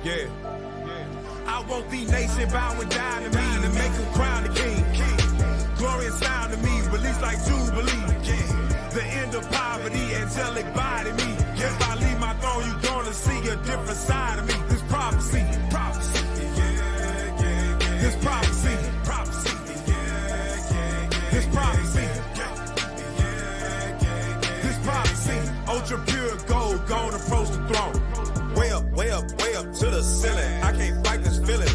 Yeah. I want the nation bowing down to me to make them crown the king. Glorious sound to me, release like Jubilee. The end of poverty, angelic body me. If I leave my throne, you gonna see a different side of me. This prophecy, prophecy. This prophecy, prophecy. This prophecy. This prophecy. Ultra pure gold, gonna approach the throne. Way up, way up, way up to the ceiling. I can't fight this feeling.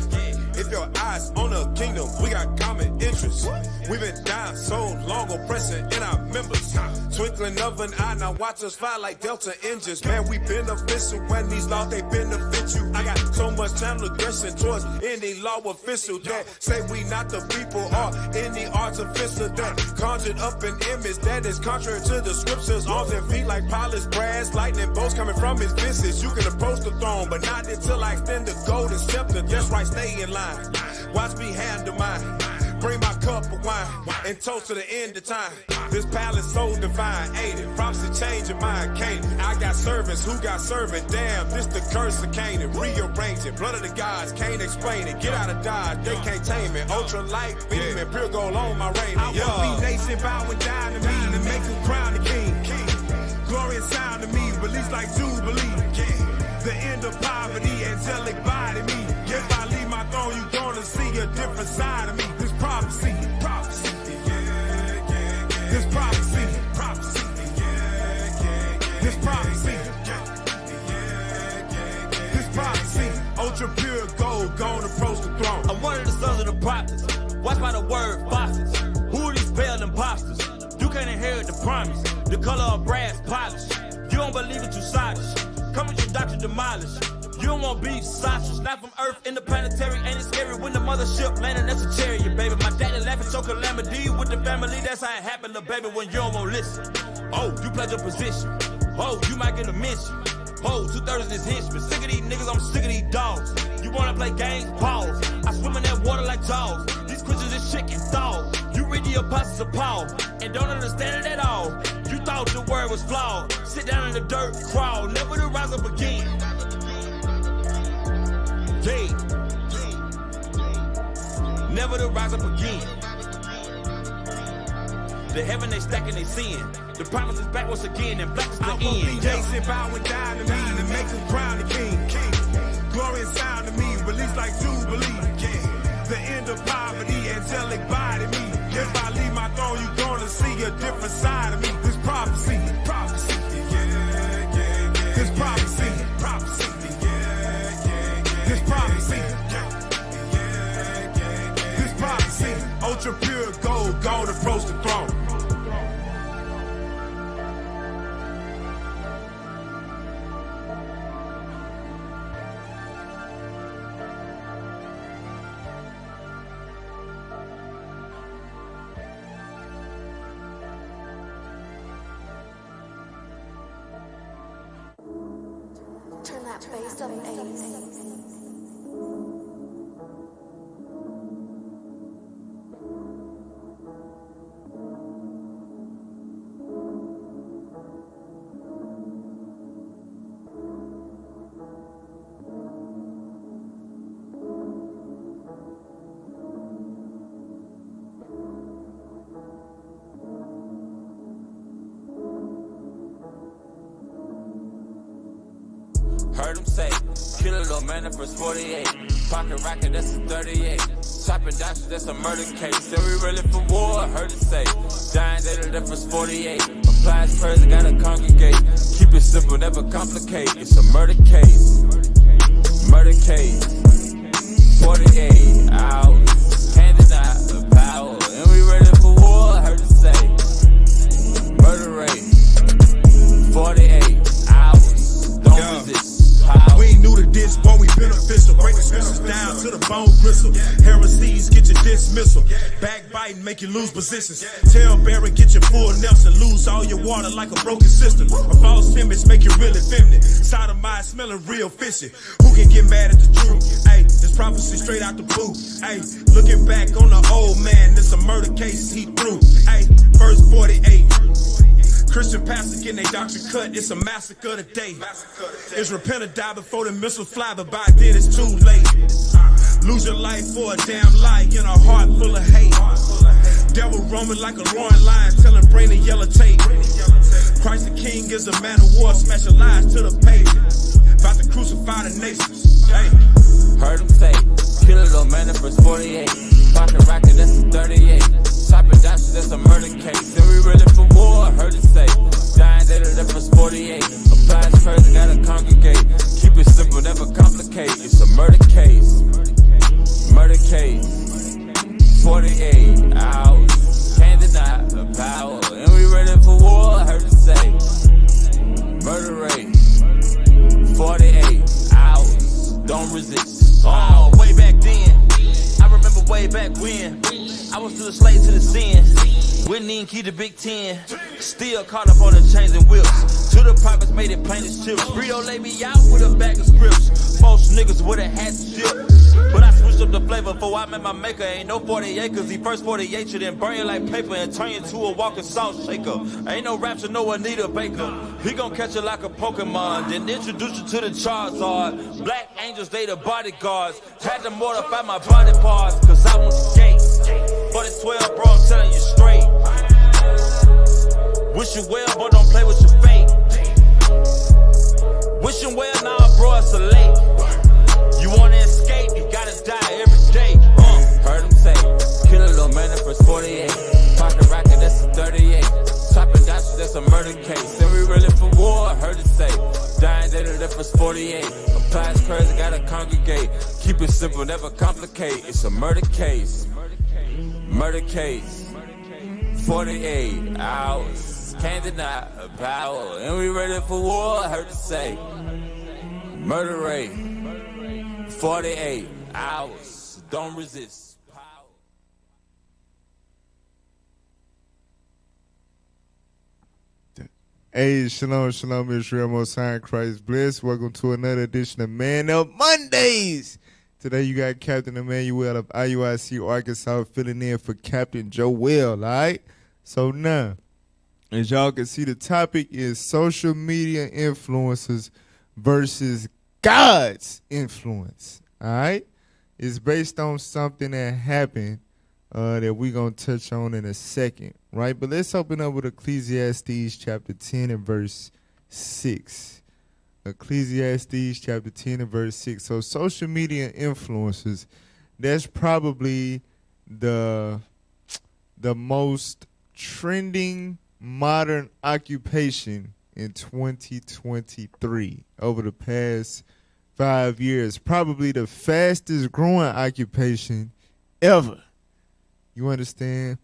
If your eyes on the kingdom, we got common interests. We've been down so long, oppressing in our members. Twinkling of an eye, now watch us fly like Delta engines. Man, we beneficial when these laws, they benefit you. I got so much channel aggression towards any law official that say we not the people or any artificial that conjured up an image that is contrary to the scriptures. Arms and feet like polished brass, lightning bolts coming from his visage. You can approach the throne, but not until I extend the golden scepter. That's right, stay in line. Watch me handle mine. Bring my cup of wine and toast to the end of time. This palace so divine, ain't it? Prophecy changing mind, can't it? I got servants who got servant. Damn, this the curse of Canaan. Rearrange it. Blood of the gods, can't explain it. Get out of Dodge, they can't tame it. Ultra light beaming, pure gold on my raiment. I want the nation bowing down to me to make them crown the king. Glorious sound to me, release like Jubilee. The end of poverty, angelic body me. If I leave my throne, you gonna see a different side of me. This prophecy, prophecy. This prophecy, prophecy. This prophecy. This prophecy. Ultra pure gold, gonna approach the throne. I'm one of the sons of the prophets. Watch by the word foxes. Who are these pale imposters? You can't inherit the promise. The color of brass polished. You don't believe it, you silence. Come with your doctor demolished. You don't want beef, sausage, not from Earth in the planetary. Ain't it scary when the mothership landing? That's a chariot, baby. My daddy laughing, so calamity with the family. That's how it happened, little baby, when you don't want to listen. Oh, you pledge your position. Oh, you might get a mention. Oh, 2/3 of this henchman. Sick of these niggas, I'm sick of these dogs. You wanna play games? Pause. I swim in that water like Jaws. These Christians is chicken dog. You read the apostles of Paul and don't understand it at all. You thought the word was flawed. Sit down in the dirt, crawl, never to rise up again. Yeah. Never to rise up again. The heaven they stacking they sin. The promise is back once again and black is the end. I want the nation bowing down to me to make them crown the king. Glorious sound to me, release like Jubilee. The end of poverty, angelic body me. If I leave my throne, you gonna see a different side of me. This prophecy, prophecy. This prophecy, prophecy. This prophecy. This prophecy. Ultra pure gold, gold approach the throne. Turn that bass up, Heard him say, kill a little man, that's 48. Pocket rocket, that's a 38. Chopping doctors, that's a murder case. Say we really for war, heard it say. Dying daily, that's 48. Applies prayers, I gotta congregate. Keep it simple, never complicate. It's a murder case. Murder case. 48 hours. Handed out the power. And we ready for war, heard it say. Murder rate. 48 hours. Don't resist. We ain't new to this, boy, we beneficial. Break the scriptures down to the bone gristle. Heresies, get your dismissal. Backbiting, make you lose positions. Tailbearing, get your full Nelson. Lose all your water like a broken system. A false image, make you really feminine. Sodomite, smelling real fishy. Who can get mad at the truth? Hey, this prophecy straight out the boot. Hey, looking back on the old man, this a murder case he threw. Hey, verse 48. Christian pastors getting their doctrine cut. It's a massacre today. It's repent or die before the missiles fly, but by then it's too late. Lose your life for a damn lie in a heart full of hate. Devil roaming like a roaring lion, telling brain and yellow tape. Christ the King is a man of war, smashing lies to the pavement. About to crucify the nations. Hey. Heard him say, kill it on manifest 48. Pocket rocket, that's a 38. Chopping dashes, that's a murder case. And we ready for war, heard it say. Dying data, that's 48. Applies crazy, gotta congregate. Keep it simple, never complicate. It's a murder case. Murder case. 48 hours. Can't deny the power. And we ready for war, heard it say. Murder rate. 48 hours. Don't resist. Oh, way back then. I remember way back when I was still a slave to the sin. Wouldn't even keep the Big Ten. Still caught up on the chains and whips. To the prophets made it plain as chips. Brio laid me out with a bag of scripts. Most niggas would've had to strip. But I switched up the flavor before I met my maker. Ain't no 40 acres. He first 48 you, then burn you like paper and turn you into a walking salt shaker. Ain't no rapture, no Anita Baker. He gon' catch you like a Pokemon, then introduce you to the Charizard. Black angels, they the bodyguards. Had to mortify my body parts, cause I want the gates. But it's 12, bro, I'm telling you straight. Wish you well, but don't play with your fate. Wishing well, nah, bro, it's a late. You wanna escape, you gotta die every day. Heard him say, kill a little man for 48. Pocket rocket, that's a 38. Chopping dashes, that's a murder case. And we ready for war, heard it say. Dying data, that was 48. Applies crazy, gotta congregate. Keep it simple, never complicate. It's a murder case. Murder case. 48 hours. Can't deny the power. And we ready for war, heard it say. Murder rate. 48 hours. Don't resist. Power. Hey, shalom, shalom, Israel, Most High in Christ bless. Welcome to another edition of Man Up Mondays. Today you got Captain Emmanuel of IUIC Arkansas filling in for Captain Joel, all right? So now, as y'all can see, the topic is social media influencers versus God's influence, all right? It's based on something that happened that we're going to touch on in a second, right? But let's open up with Ecclesiastes chapter 10 and verse 6. Ecclesiastes chapter 10 and verse 6. So social media influencers, that's probably the most trending modern occupation in 2023 over the past 5 years. Probably the fastest growing occupation ever. You understand?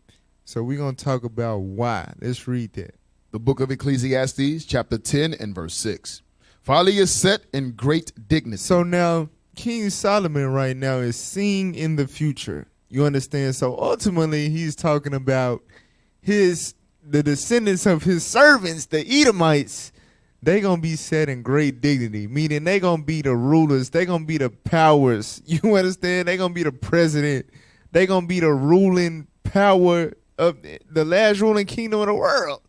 So we're going to talk about why. Let's read that. The book of Ecclesiastes, chapter 10 and verse 6. Folly is set in great dignity. So now, King Solomon right now is seeing in the future. You understand? So ultimately, he's talking about the descendants of his servants, the Edomites. They're going to be set in great dignity, meaning they're going to be the rulers. They're going to be the powers. You understand? They're going to be the president. They're going to be the ruling power of the last ruling kingdom of the world.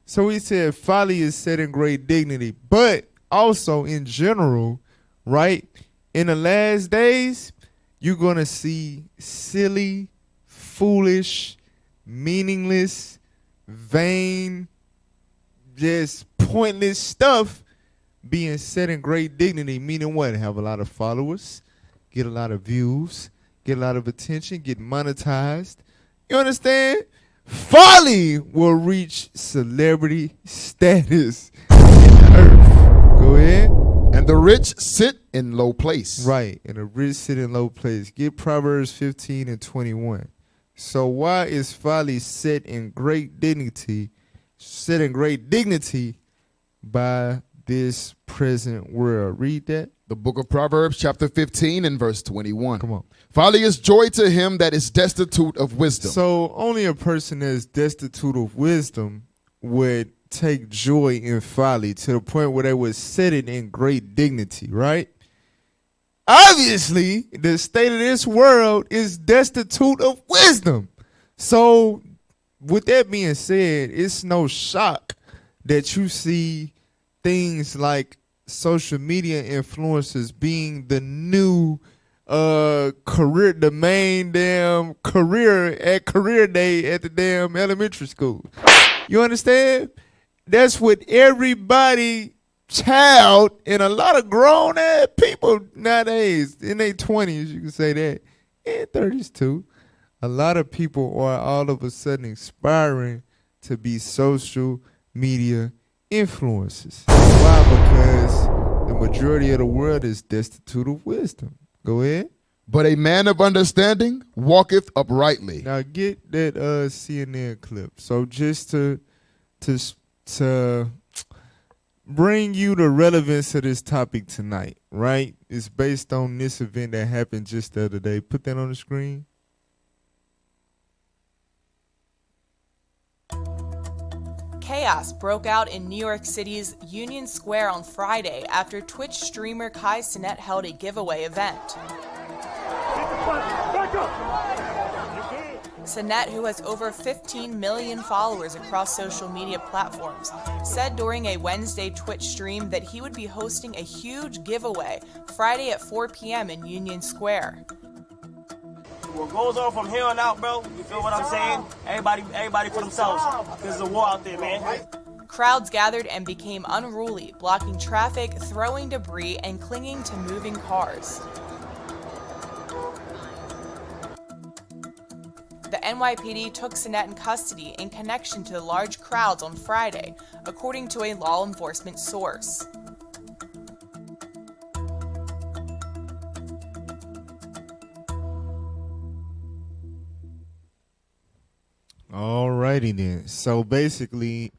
So he said folly is set in great dignity. But also in general, right, in the last days, you're going to see silly, foolish, meaningless, vain, just pointless stuff being set in great dignity, meaning what? Have a lot of followers, get a lot of views, get a lot of attention, get monetized. You understand? Folly will reach celebrity status in the earth. Go ahead. And the rich sit in low place. Right, and the rich sit in low place. Get Proverbs 15 and 21. So why is folly set in great dignity, by this present world? Read that. The book of Proverbs, chapter 15 and verse 21. Come on. Folly is joy to him that is destitute of wisdom. So only a person that is destitute of wisdom would take joy in folly to the point where they would set it in great dignity, right? Obviously, the state of this world is destitute of wisdom. So with that being said, it's no shock that you see things like social media influencers being the new career, the main damn career at career day at the damn elementary school. You understand? That's what everybody, child, and a lot of grown ass people nowadays in their 20s, you can say that, and 30s too. A lot of people are all of a sudden aspiring to be social media influencers. Why? Because the majority of the world is destitute of wisdom. Go ahead. But a man of understanding walketh uprightly. Now get that CNN clip. So just to bring you the relevance of this topic tonight, right? It's based on this event that happened just the other day. Put that on the screen. Chaos broke out in New York City's Union Square on Friday after Twitch streamer Kai Cenat held a giveaway event. Cenat, who has over 15 million followers across social media platforms, said during a Wednesday Twitch stream that he would be hosting a huge giveaway Friday at 4 p.m. in Union Square. What goes on from here on out, bro, you feel what I'm saying? Everybody for themselves. There's a war out there, man. Crowds gathered and became unruly, blocking traffic, throwing debris, and clinging to moving cars. The NYPD took Cenat in custody in connection to the large crowds on Friday, according to a law enforcement source. Alrighty then. So basically,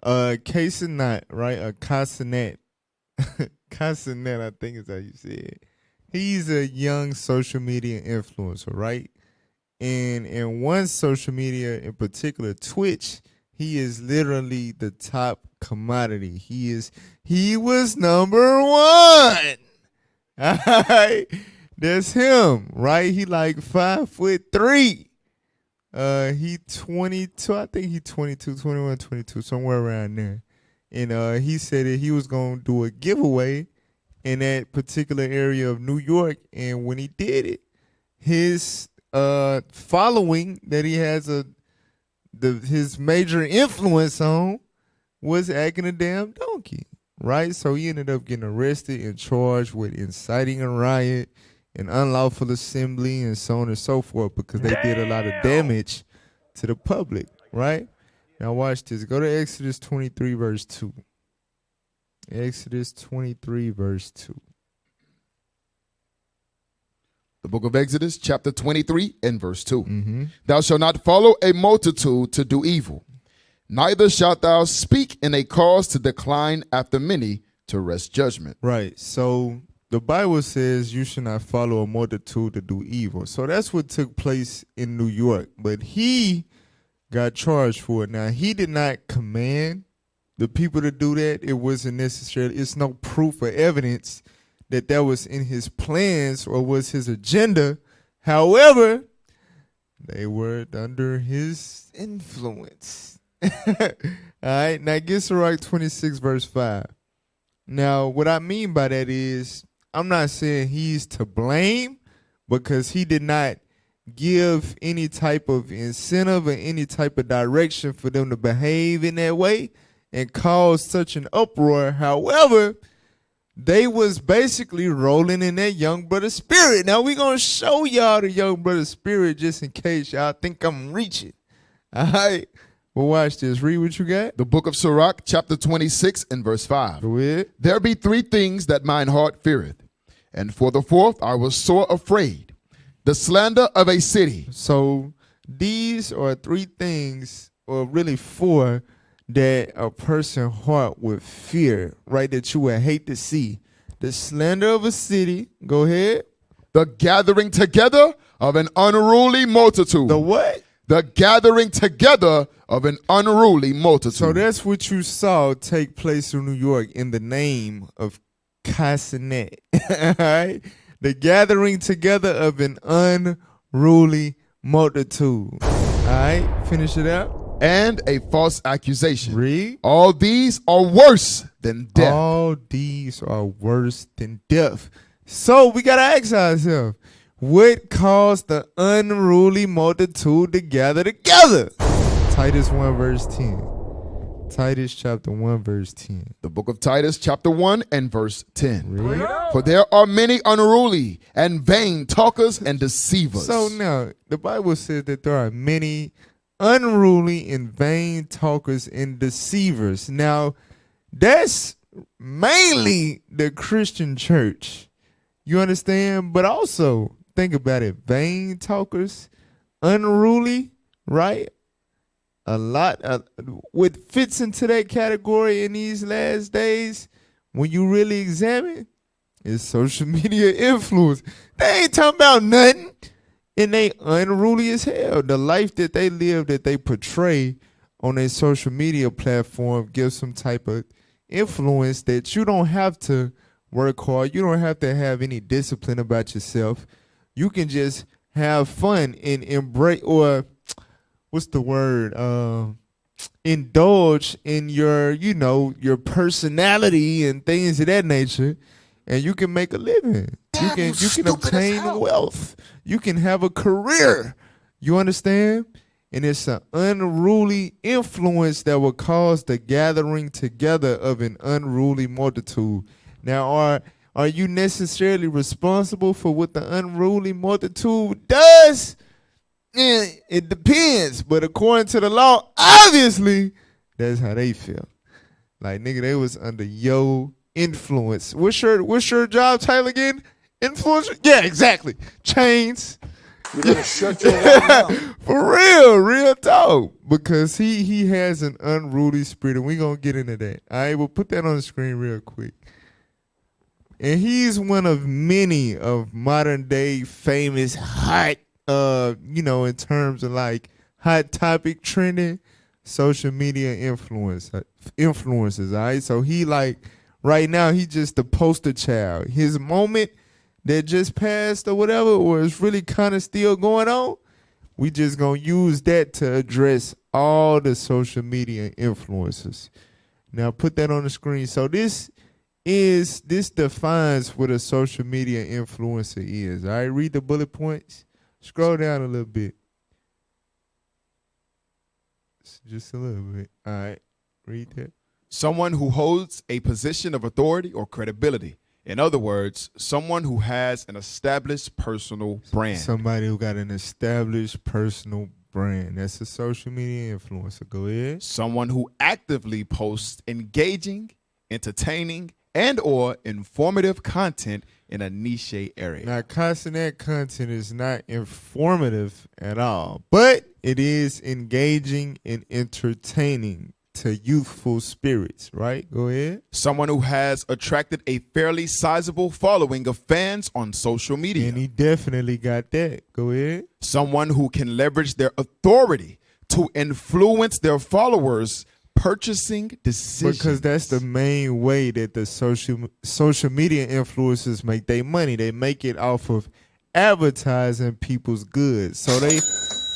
Kai Cenat, right? Kai Cenat, Kai Cenat, I think is how you say it. He's a young social media influencer, right? And in one social media in particular, Twitch, he is literally the top commodity. He was number one. All right. That's him, right? He like 5'3". He 22, I think he 22, 21, 22, somewhere around there. And he said that he was going to do a giveaway in that particular area of New York. And when he did it, his following that he has his major influence on was acting a damn donkey, right? So he ended up getting arrested and charged with inciting a riot and unlawful assembly and so on and so forth because they did a lot of damage to the public, right? Now watch this. Go to Exodus 23 verse 2. Exodus 23 verse 2. The book of Exodus, chapter 23 and verse 2. Thou shalt not follow a multitude to do evil, neither shalt thou speak in a cause to decline after many to wrest judgment. Right. So the Bible says you should not follow a multitude to do evil. So that's what took place in New York. But he got charged for it. Now, he did not command the people to do that. It wasn't necessary. It's no proof or evidence that was in his plans or was his agenda. However, they were under his influence. All right. Now, get Sirach 26 verse 5. Now, what I mean by that is, I'm not saying he's to blame because he did not give any type of incentive or any type of direction for them to behave in that way and cause such an uproar. However, they was basically rolling in that young brother spirit. Now, we're going to show y'all the young brother spirit just in case y'all think I'm reaching. All right. Well, watch this. Read what you got. The book of Sirach, chapter 26 and verse 5. Go ahead. There be three things that mine heart feareth, and for the fourth I was sore afraid, the slander of a city. So these are three things, or really four, that a person's heart would fear, right? That you would hate to see. The slander of a city. Go ahead. The gathering together of an unruly multitude. The what? The gathering together of an unruly multitude. So that's what you saw take place in New York in the name of Kai Cenat. All right? The gathering together of an unruly multitude. All right? Finish it out. and a false accusation. Read. All these are worse than death. All these are worse than death. So we got to ask ourselves, what caused the unruly multitude to gather together? Titus 1 verse 10. Titus chapter 1 verse 10. The book of Titus chapter 1 and verse 10. Read. For there are many unruly and vain talkers and deceivers. So now, the Bible says that there are many unruly and vain talkers and deceivers. Now, that's mainly the Christian church. You understand? But also, think about it. Vain talkers, unruly, right? A lot of what fits into that category in these last days, when you really examine, is social media influence. They ain't talking about nothing, and they unruly as hell. The life that they live, that they portray on their social media platform, gives some type of influence that you don't have to work hard. You don't have to have any discipline about yourself. You can just have fun and embrace, or what's the word? Indulge in your, your personality and things of that nature, and you can make a living. You can obtain wealth. You can have a career. You understand? And it's an unruly influence that will cause the gathering together of an unruly multitude. Now, are you necessarily responsible for what the unruly multitude does? It depends, but according to the law, obviously, that's how they feel. Like, nigga, they was under your influence. What's your job title again? Influencer? Yeah, exactly. Chains. You better shut your mouth. For real talk. Because he has an unruly spirit, and we gonna get into that. All right, we'll put that on the screen real quick. And he's one of many of modern day famous hot, in terms of like hot topic trending social media influencers. All right, so he like right now he just the poster child. His moment that just passed or whatever, or is really kind of still going on. We just gonna use that to address all the social media influencers. Now put that on the screen. So this defines what a social media influencer is. All right, read the bullet points. Scroll down a little bit. Just a little bit. All right, read that. Someone who holds a position of authority or credibility. In other words, someone who has an established personal brand. Somebody who got an established personal brand. That's a social media influencer. Go ahead. Someone who actively posts engaging, entertaining, and or informative content in a niche area. Now, constant content is not informative at all, but it is engaging and entertaining to youthful spirits, right? Go ahead. Someone who has attracted a fairly sizable following of fans on social media. And he definitely got that. Go ahead. Someone who can leverage their authority to influence their followers' purchasing decisions. Because that's the main way that the social media influencers make their money. They make it off of advertising people's goods. So they,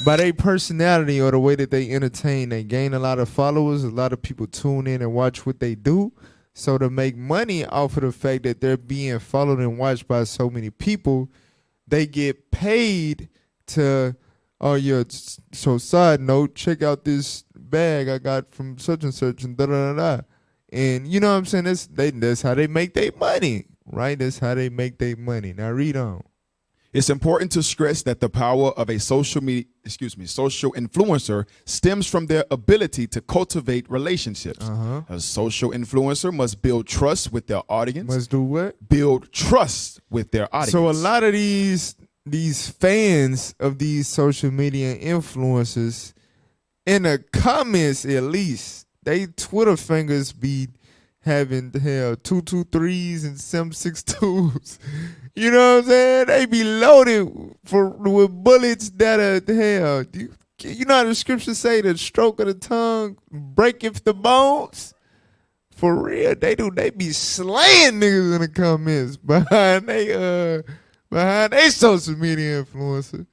by their personality or the way that they entertain, they gain a lot of followers. A lot of people tune in and watch what they do. So to make money off of the fact that they're being followed and watched by so many people, they get paid to, oh yeah, so side note, check out this bag I got from such and such and da-da-da-da. And you know what I'm saying? That's how they make their money, right? That's how they make their money. Now read on. It's important to stress that the power of a social influencer stems from their ability to cultivate relationships. A social influencer must build trust with their audience. Must do what? Build trust with their audience. So a lot of these fans of these social media influencers, in the comments at least, they Twitter fingers be having 223s and 762s. You know what I'm saying? They be loaded with bullets that are you know how the scriptures say the stroke of the tongue breaketh the bones? For real, they do. They be slaying niggas in the comments behind they social media influencer.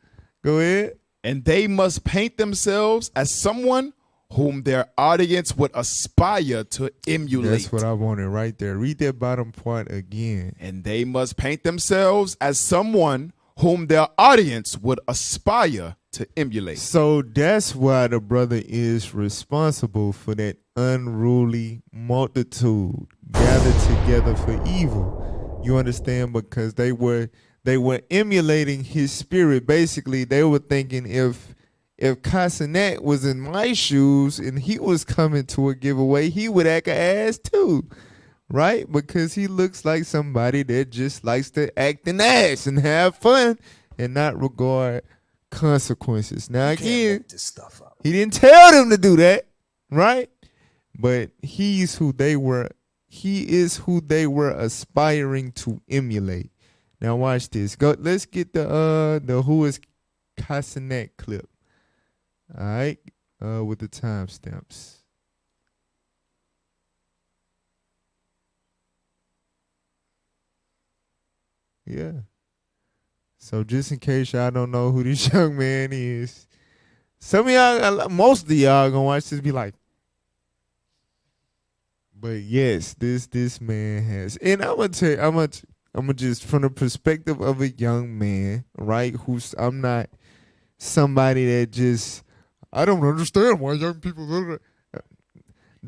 Go ahead. And they must paint themselves as someone whom their audience would aspire to emulate. That's what I wanted right there. Read that bottom part again. And they must paint themselves as someone whom their audience would aspire to emulate. So that's why the brother is responsible for that unruly multitude gathered together for evil. You understand? Because they were emulating his spirit. Basically, they were thinking if Casanet was in my shoes and he was coming to a giveaway, he would act an ass too. Right? Because he looks like somebody that just likes to act an ass and have fun and not regard consequences. Now again, this stuff up. he didn't tell them to do that, right? But he is who they were aspiring to emulate. Now watch this. Let's get the Who is Casanet clip. All right, with the timestamps. Yeah. So just in case y'all don't know who this young man is, some of y'all, most of y'all gonna watch this be like, but yes, this man has, and I'm gonna tell you, I'm gonna just from the perspective of a young man, right? I'm not somebody that just, I don't understand why young people.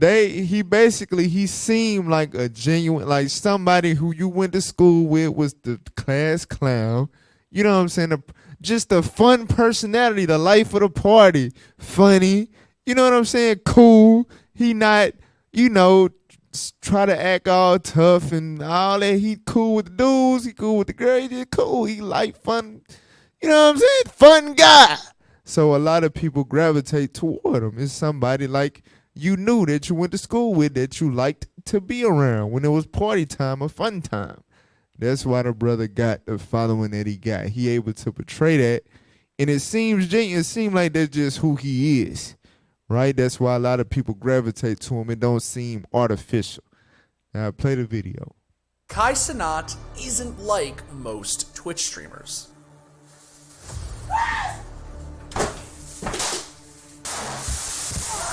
He seemed like a genuine, like somebody who you went to school with, was the class clown. You know what I'm saying? Just a fun personality, the life of the party, funny. You know what I'm saying? Cool. He not, try to act all tough and all that. He cool with the dudes. He cool with the girls. He just cool. He like fun. You know what I'm saying? Fun guy. So a lot of people gravitate toward him. It's somebody like you knew that you went to school with, that you liked to be around when it was party time or fun time. That's why the brother got the following that he got. He able to portray that, and it seems genuine. It seems like that's just who he is, right? That's why a lot of people gravitate to him. It don't seem artificial. Now play the video. Kai Cenat isn't like most Twitch streamers.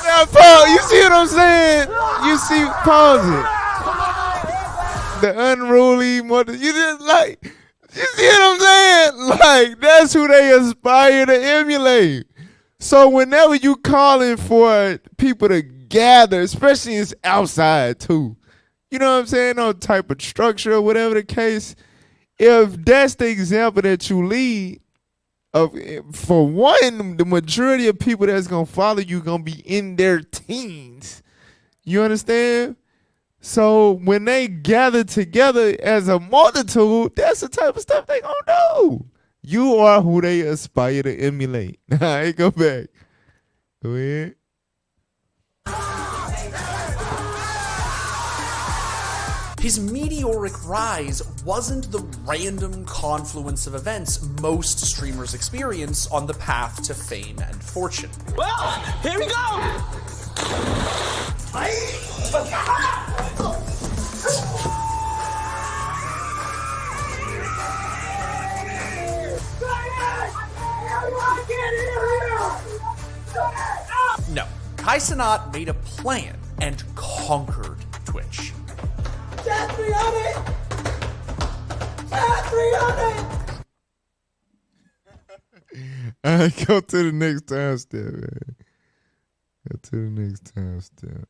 Now, Paul, you see what I'm saying? Pause it. The unruly mother, you see what I'm saying? Like, that's who they aspire to emulate. So whenever you calling for people to gather, especially it's outside too, you know what I'm saying? No type of structure or whatever the case. If that's the example that you lead, for one, the majority of people that's gonna follow you gonna be in their teens. You understand? So when they gather together as a multitude, that's the type of stuff they gonna do. You are who they aspire to emulate. All right, go back. Go ahead. His meteoric rise wasn't the random confluence of events most streamers experience on the path to fame and fortune. Well, here we go. No, Kai Cenat made a plan and conquered Twitch. Chat 300! Chat 300! All right, go to the next time step, man. Go to the next time step.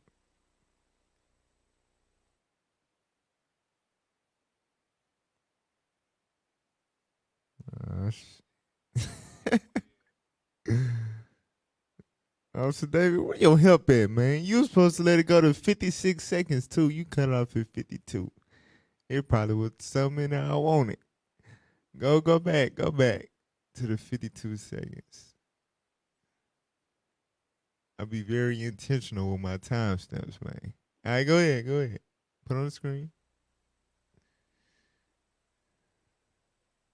Officer David, where your help at, man? You was supposed to let it go to 56 seconds, too. You cut off at 52. It probably was something in there I want it. Go back to the 52 seconds. I'll be very intentional with my timestamps, man. All right, go ahead. Put on the screen.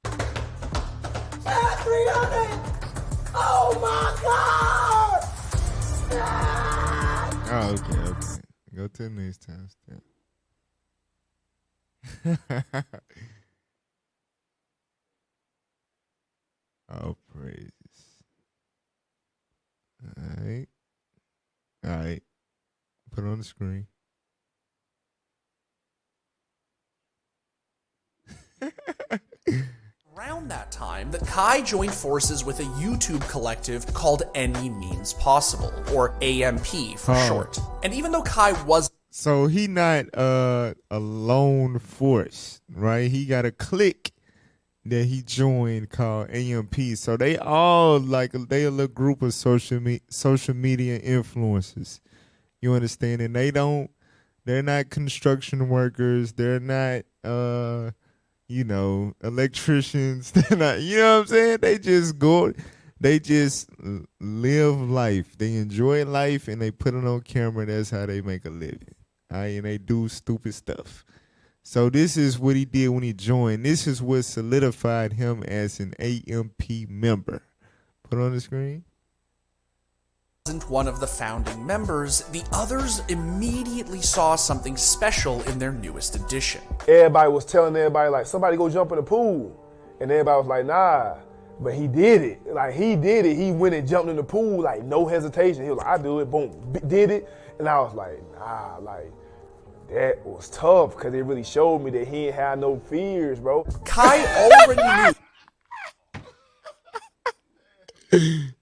Chat 300! Oh my God! Oh, okay. Go to the next timestamp. Oh, praises. All right. put it on the screen. Around that time, that Kai joined forces with a YouTube collective called Any Means Possible, or AMP for short. And even though Kai was... So he not a lone force, right? He got a clique that he joined called AMP. So they all they a little group of social media influencers. You understand? And they're not construction workers. They're not electricians. They're not, you know what I'm saying? They just live life. They enjoy life and they put it on camera. That's how they make a living. All right, and they do stupid stuff. So this is what he did when he joined. This is what solidified him as an AMP member. Put on the screen. Wasn't one of the founding members, the others immediately saw something special in their newest addition. Everybody was telling everybody, like, somebody go jump in the pool. And everybody was like, nah. But he did it. Like, he did it. He went and jumped in the pool, like, no hesitation. He was like, I do it, boom, did it. And I was like, nah, like, that was tough, because it really showed me that he ain't had no fears, bro. Kai already knew.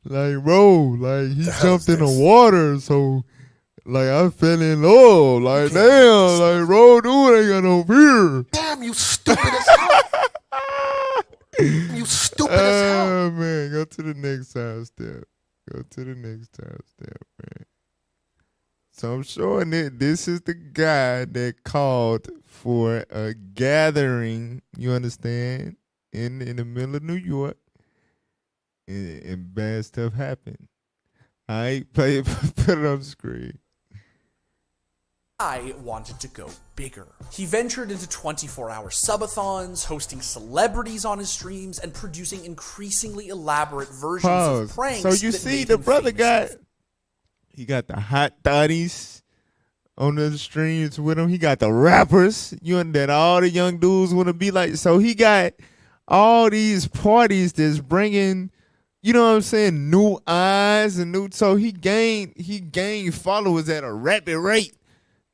Like, bro, like, he jumped in the water, so, like, I fell in love. Like, damn, like, bro, dude ain't got no fear. Damn, you stupid as hell. You stupid as hell. Oh, man, go to the next time step. Go to the next time step, man. So I'm showing that this is the guy that called for a gathering, you understand, in the middle of New York, and bad stuff happened. All right, put it on the screen. I wanted to go bigger. He ventured into 24-hour subathons, hosting celebrities on his streams, and producing increasingly elaborate versions of pranks. So you see, the brother got the hot thotties on the streams with him. He got the rappers, that all the young dudes want to be like. So he got all these parties that's bringing, you know what I'm saying, new eyes and new. So he gained followers at a rapid rate.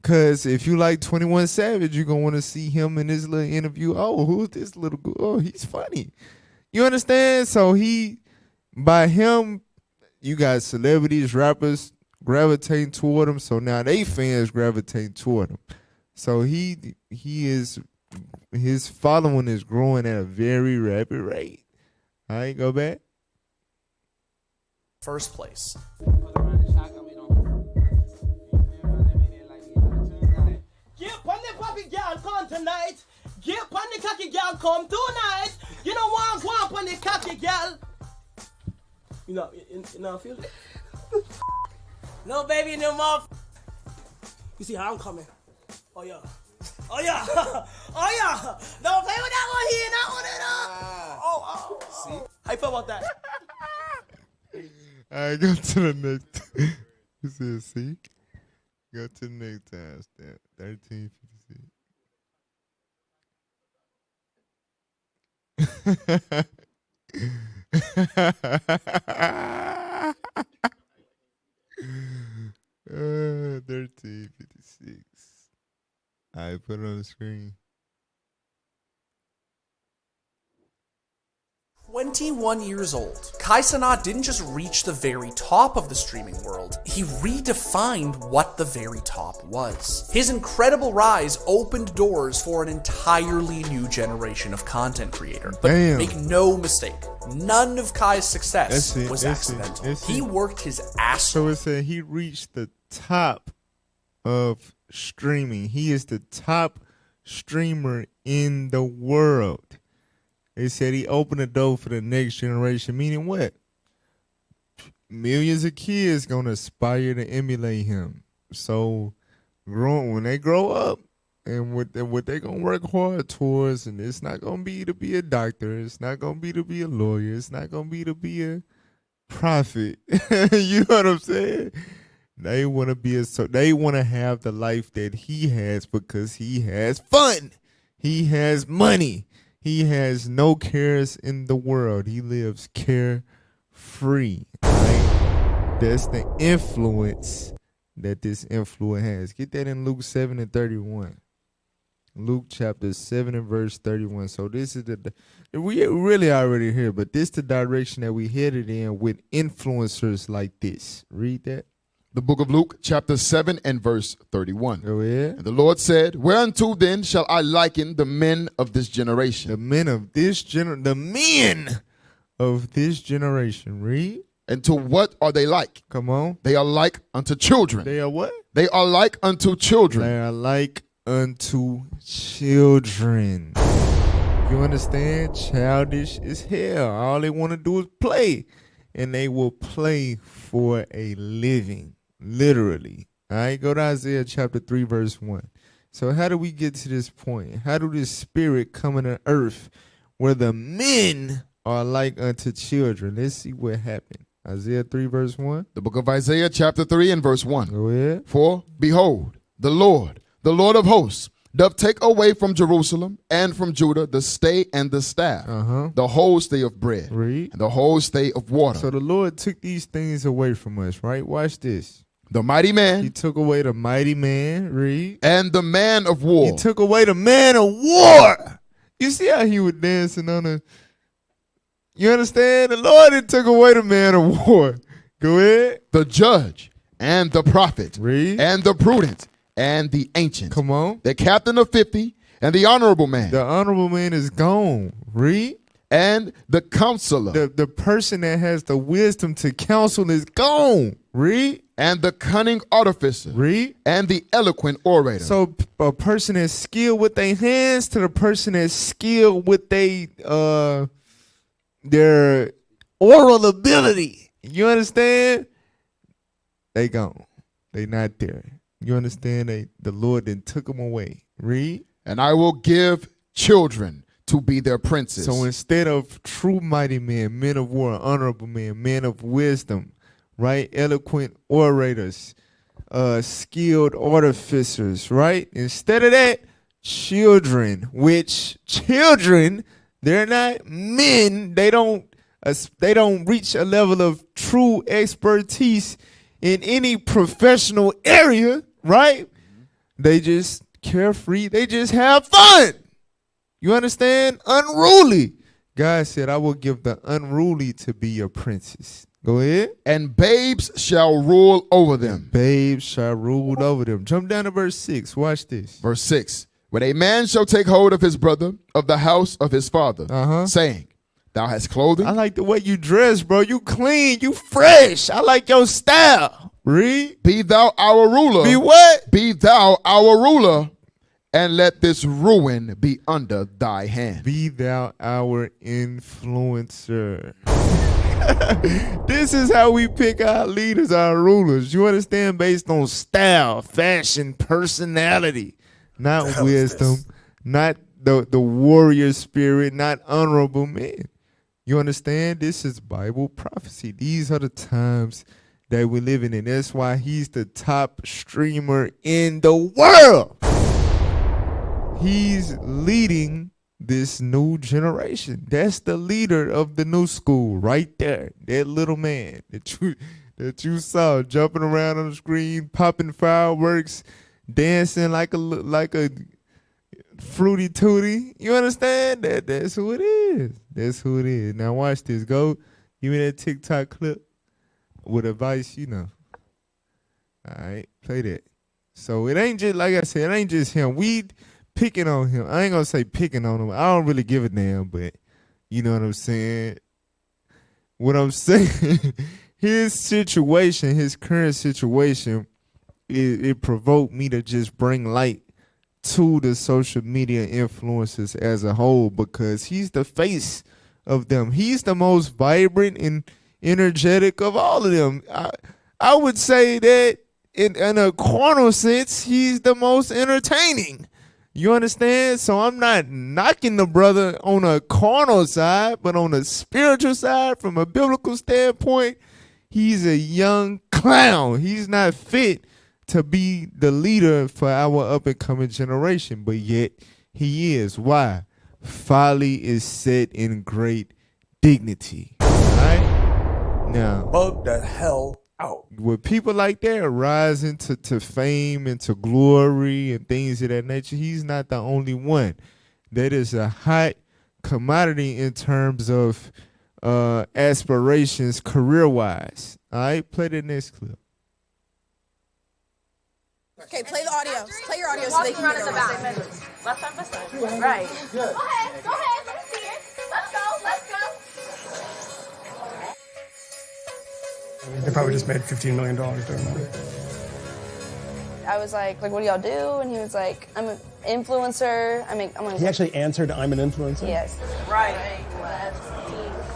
Cause if you like 21 Savage, you're gonna want to see him in this little interview. Oh, who's this little girl? Oh, he's funny. You understand? So by him, you got celebrities, rappers gravitating toward him. So now they fans gravitate toward him. So his following is growing at a very rapid rate. All right, go back. First place. Get on the puppy girl come tonight. Get on the cocky girl come tonight. You don't want to go on the cocky girl. You know, feel it? No baby, no more. You see how I'm coming? Oh yeah. Oh yeah. Oh yeah. Don't play with that one here, not one at all. Oh. See? How you feel about that? All right, go to the next. You said, see? Go to the next time step. 1356. I put it on the screen. 21 years old, Kai Cenat didn't just reach the very top of the streaming world, he redefined what the very top was. His incredible rise opened doors for an entirely new generation of content creator. But make no mistake, none of Kai's success was accidental. He worked his ass off. So it said he reached the top of streaming. He is the top streamer in the world. They said he opened the door for the next generation, meaning what? Millions of kids gonna aspire to emulate him. So when they grow up and what they gonna work hard towards, and it's not gonna be to be a doctor, it's not gonna be to be a lawyer, it's not gonna be to be a prophet. You know what I'm saying? They wanna they wanna have the life that he has because he has fun. He has money. He has no cares in the world. He lives carefree. Right? That's the influence that this influence has. Get that in Luke 7 and 31. Luke chapter 7 and verse 31. So this is we really already here, but this the direction that we headed in with influencers like this. Read that. The book of Luke, chapter 7 and verse 31. Go ahead. And the Lord said, whereunto then shall I liken the men of this generation? The men of this generation. Read. And to what are they like? Come on. They are like unto children. They are what? They are like unto children. They are like unto children. You understand? Childish as hell. All they want to do is play. And they will play for a living. Literally. All right, go to Isaiah chapter 3, verse 1. So how do we get to this point? How do this spirit come into earth where the men are like unto children? Let's see what happened. Isaiah 3, verse 1. The book of Isaiah chapter 3 and verse 1. Go ahead. For behold, the Lord of hosts, doth take away from Jerusalem and from Judah the stay and the staff, the whole stay of bread, Read. and the whole stay of water. So the Lord took these things away from us, right? Watch this. The mighty He man took away the mighty man. Read. and the man of war. He took away the man of war. You see how he was dancing on the... You understand? The Lord had took away the man of war. Go ahead. The judge and the prophet Read. and the prudent and the ancient. Come on. The captain of 50 and the honorable man. The honorable man is gone. Read. And the counselor. The person that has the wisdom to counsel is gone. Read. And the cunning artificer. Read. And the eloquent orator. So a person that's skilled with their hands to the person that's skilled with their oral ability. You understand? They gone. They not there. You understand? The Lord then took them away. Read. And I will give children to be their princes. So instead of true mighty men, men of war, honorable men of wisdom, right? Eloquent orators, skilled artificers, right? Instead of that, children, which children, they're not men. They don't reach a level of true expertise in any professional area, right? They just carefree. They just have fun. You understand? Unruly. God said, I will give the unruly to be your princes. Go ahead. And babes shall rule over them. Babes shall rule over them. Jump down to verse 6. Watch this. Verse 6. When a man shall take hold of his brother of the house of his father, saying, thou hast clothing. I like the way you dress, bro. You clean. You fresh. I like your style. Read. Be thou our ruler. Be what? Be thou our ruler, and let this ruin be under thy hand. Be thou our influencer. This is how we pick our leaders, our rulers. You understand? Based on style, fashion, personality, not wisdom, not the warrior spirit, not honorable men. You understand? This is Bible prophecy. These are the times that we're living in. That's why he's the top streamer in the world. He's leading this new generation. That's the leader of the new school right there. That little man that you saw jumping around on the screen, popping fireworks, dancing like a fruity tooty. You understand? That's who it is. That's who it is. Now watch this. Go give me that TikTok clip with advice, you know. All right, play that. So it ain't just, like I said, it ain't just him. We picking on him. I ain't gonna say picking on him. I don't really give a damn, but you know what I'm saying. What I'm saying, his situation, his current situation, it provoked me to just bring light to the social media influencers as a whole, because he's the face of them. He's the most vibrant and energetic of all of them. I would say that in a carnal sense, he's the most entertaining. You understand? So I'm not knocking the brother on a carnal side, but on a spiritual side, from a biblical standpoint, he's a young clown. He's not fit to be the leader for our up-and-coming generation, but yet he is. Why? Folly is set in great dignity. All right? Now, Bug the hell Oh. With people like that rising to fame and to glory and things of that nature, he's not the only one. That is a hot commodity in terms of aspirations career-wise. All right, play the next clip. Okay, play the audio. Play your audio so they can hear it. Left side, left side. Right. Go ahead, let me see it. Let's go. They probably just made $15 million doing that. I was like, what do y'all do? And he was like, I'm an influencer. I'm like, He actually answered, I'm an influencer? yes. Right.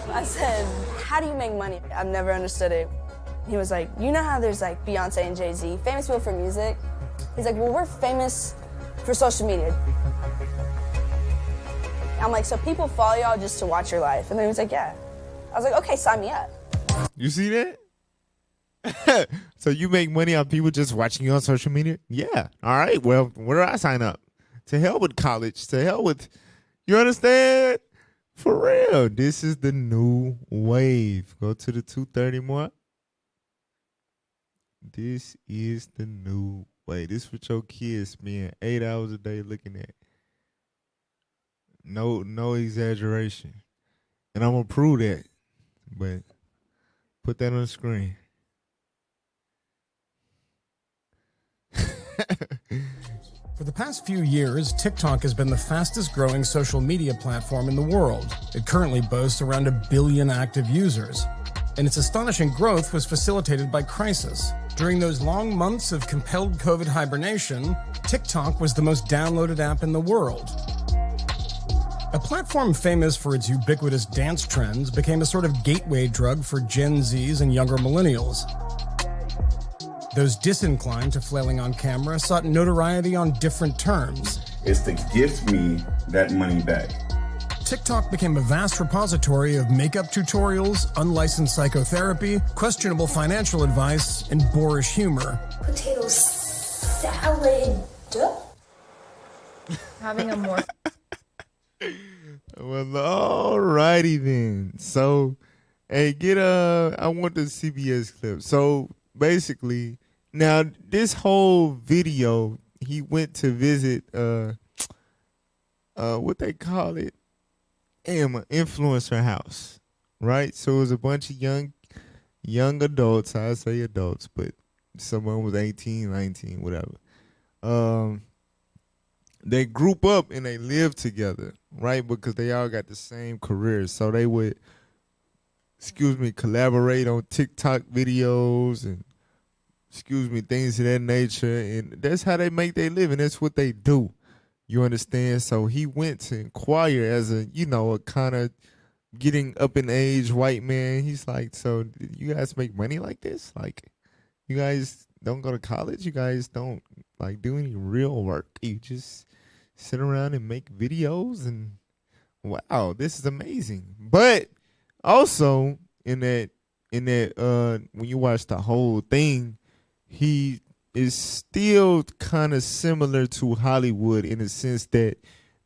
I said, how do you make money? I've never understood it. He was like, you know how there's like Beyonce and Jay-Z, famous people for music? He's like, well, we're famous for social media. I'm like, so people follow y'all just to watch your life? And then he was like, yeah. I was like, okay, sign me up. You see that? So you make money on people just watching you on social media? Yeah. All right. Well, where do I sign up? To hell with college. To hell with, you understand? For real. This is the new wave. Go to the 230 mark. This is the new way. This is what your kids spend 8 hours a day looking at. No exaggeration. And I'm going to prove that. But put that on the screen. For the past few years, TikTok has been the fastest growing social media platform in the world. It currently boasts around 1 billion active users. And its astonishing growth was facilitated by crisis. During those long months of compelled COVID hibernation, TikTok was the most downloaded app in the world. A platform famous for its ubiquitous dance trends became a sort of gateway drug for Gen Zs and younger millennials. Those disinclined to flailing on camera sought notoriety on different terms. It's to gift me that money back. TikTok became a vast repository of makeup tutorials, unlicensed psychotherapy, questionable financial advice, and boorish humor. Potato salad. Having a more. Well, alrighty then. So, hey, I want the CBS clip. So, basically, now this whole video, he went to visit, what they call it? An influencer house, right? So it was a bunch of young adults. I say adults, but someone was 18, 19, whatever. They group up and they live together, right? Because they all got the same careers. So they would, collaborate on TikTok videos and, things of that nature. And that's how they make their living. That's what they do. You understand? So he went to inquire as a kind of getting up in age white man. He's like, so you guys make money like this? Like, you guys don't go to college? You guys don't like do any real work? You just sit around and make videos? And wow, this is amazing. But also in that when you watch the whole thing, he is still kind of similar to Hollywood in the sense that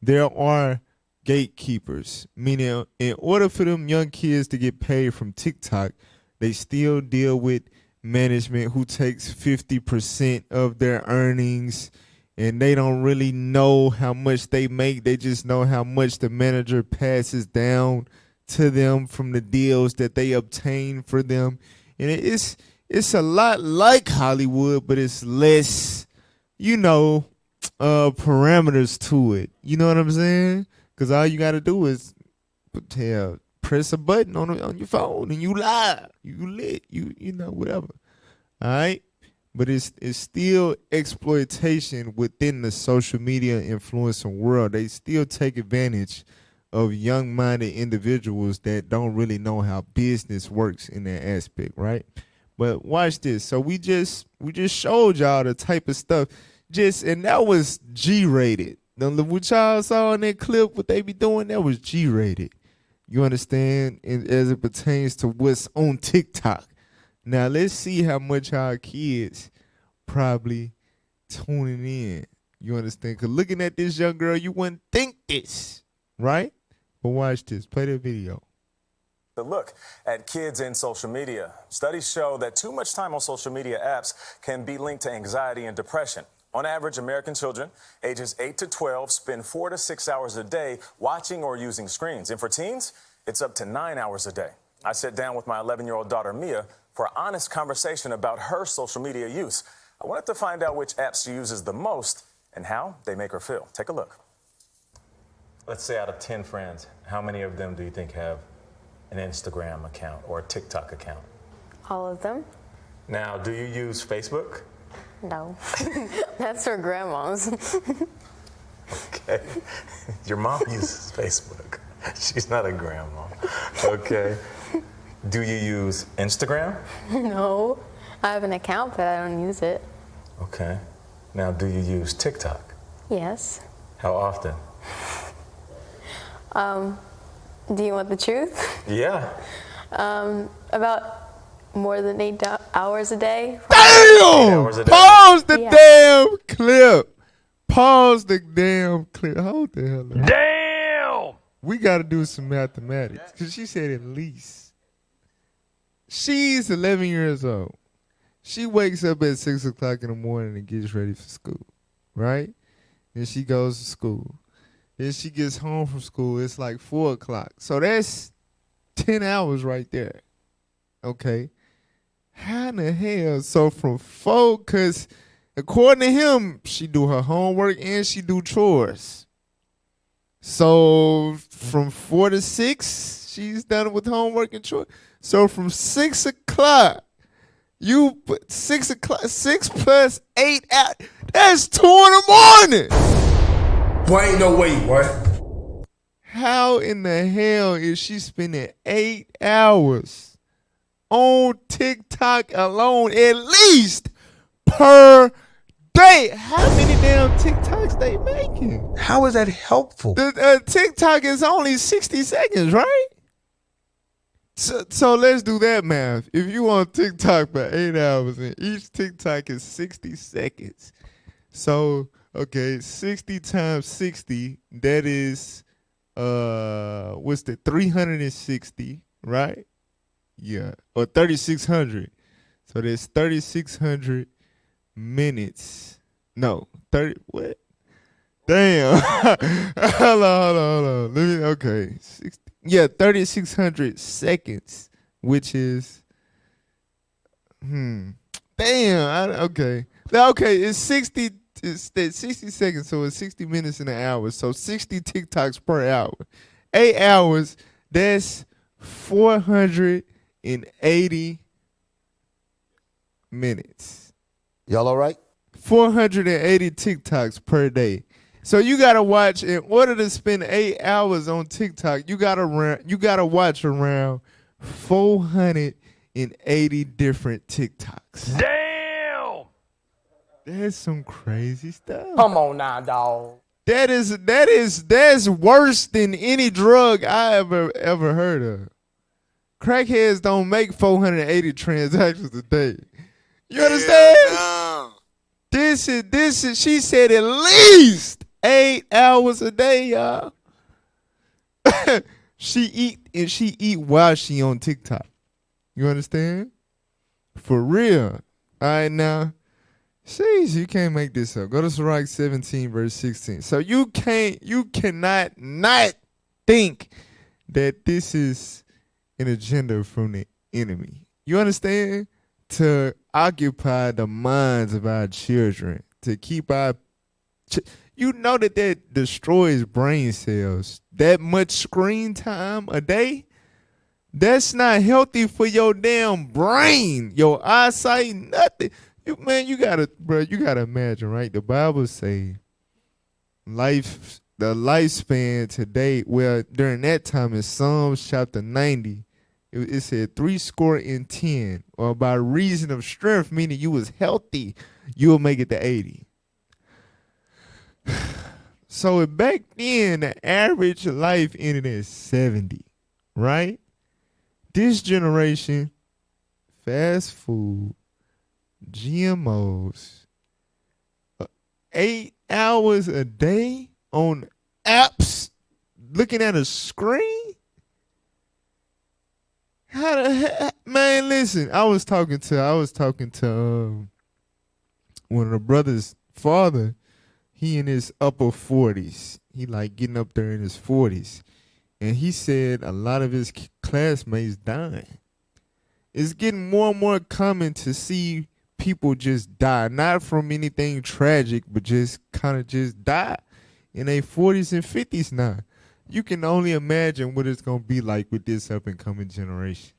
there are gatekeepers, meaning in order for them young kids to get paid from TikTok, they still deal with management who takes 50% of their earnings, and they don't really know how much they make. They just know how much the manager passes down to them from the deals that they obtain for them. And it's a lot like Hollywood, but it's less, parameters to it. You know what I'm saying? Because all you got to do is press a button on your phone and you live, you lit, whatever. All right? But it's still exploitation within the social media influencer world. They still take advantage of young-minded individuals that don't really know how business works in that aspect, right? But watch this. So we just showed y'all the type of stuff. And that was G-rated. What y'all saw in that clip, what they be doing, that was G-rated. You understand? And as it pertains to what's on TikTok. Now let's see how much our kids probably tuning in. You understand? Because looking at this young girl, you wouldn't think this, right? But watch this. Play the video. The look at kids in social media. Studies show that too much time on social media apps can be linked to anxiety and depression. On average, American children ages 8 to 12 spend 4 to 6 hours a day watching or using screens. And for teens, it's up to 9 hours a day. I sat down with my 11-year-old daughter, Mia, for an honest conversation about her social media use. I wanted to find out which apps she uses the most and how they make her feel. Take a look. Let's say out of 10 friends, how many of them do you think have an Instagram account or a TikTok account? All of them. Now, do you use Facebook? No. That's for grandmas. Okay. Your mom uses Facebook. She's not a grandma. Okay. Do you use Instagram? No. I have an account, but I don't use it. Okay. Now, do you use TikTok? Yes. How often? Do you want the truth? Yeah. About more than 8 hours a day. Damn! Pause the damn clip. Pause the damn clip. Hold the hell up. Damn! We got to do some mathematics because she said at least. She's 11 years old. She wakes up at 6 o'clock in the morning and gets ready for school, right? Then she goes to school. Then she gets home from school. It's like 4 o'clock. So that's 10 hours right there. Okay. How in the hell? So from 4, because according to him, she do her homework and she do chores. So from 4 to 6, she's done with homework and chores. So from 6 o'clock, you put 6 o'clock, 6 plus 8 out. That's 2 in the morning. Boy, ain't no way, boy. How in the hell is she spending 8 hours on TikTok alone, at least per day? How many damn TikToks they making? How is that helpful? The TikTok is only 60 seconds, right? So let's do that math. If you on TikTok for 8 hours and each TikTok is 60 seconds. So, okay, 60 times 60, that is, what's that, 360, right? Yeah, or 3,600. So there's 3,600 minutes. No, 30, what? Damn. hold on. Let me, okay. 60, yeah, 3,600 seconds, which is, damn, okay. Okay, it's 60, it's 60 seconds, so it's 60 minutes in an hour. So 60 TikToks per hour. 8 hours, that's 480 minutes. Y'all all right? 480 TikToks per day. So you gotta watch, in order to spend 8 hours on TikTok, you gotta watch around 480 different TikToks. Damn! That's some crazy stuff. Come on now, dog. That's worse than any drug I ever heard of. Crackheads don't make 480 transactions a day. You understand? No. This is she said at least 8 hours a day, y'all. she eat while she on TikTok. You understand? For real. All right, now. Jeez, you can't make this up. Go to Sirach 17, verse 16. So you cannot not think that this is an agenda from the enemy. You understand? To occupy the minds of our children, to keep our you know that destroys brain cells. That much screen time a day, that's not healthy for your damn brain, your eyesight, nothing. You gotta imagine, right? The Bible say the lifespan today, well, during that time in Psalms chapter 90, it said 70, or by reason of strength, meaning you was healthy, you will make it to 80. So back then, the average life ended at 70, right? This generation, fast food, GMOs, 8 hours a day on apps, looking at a screen. man, listen. I was talking to one of the brothers' father. He in his upper 40s. He like getting up there in his 40s. And he said a lot of his classmates dying. It's getting more and more common to see people just die. Not from anything tragic, but just kind of just die in their 40s and 50s now. You can only imagine what it's going to be like with this up-and-coming generation.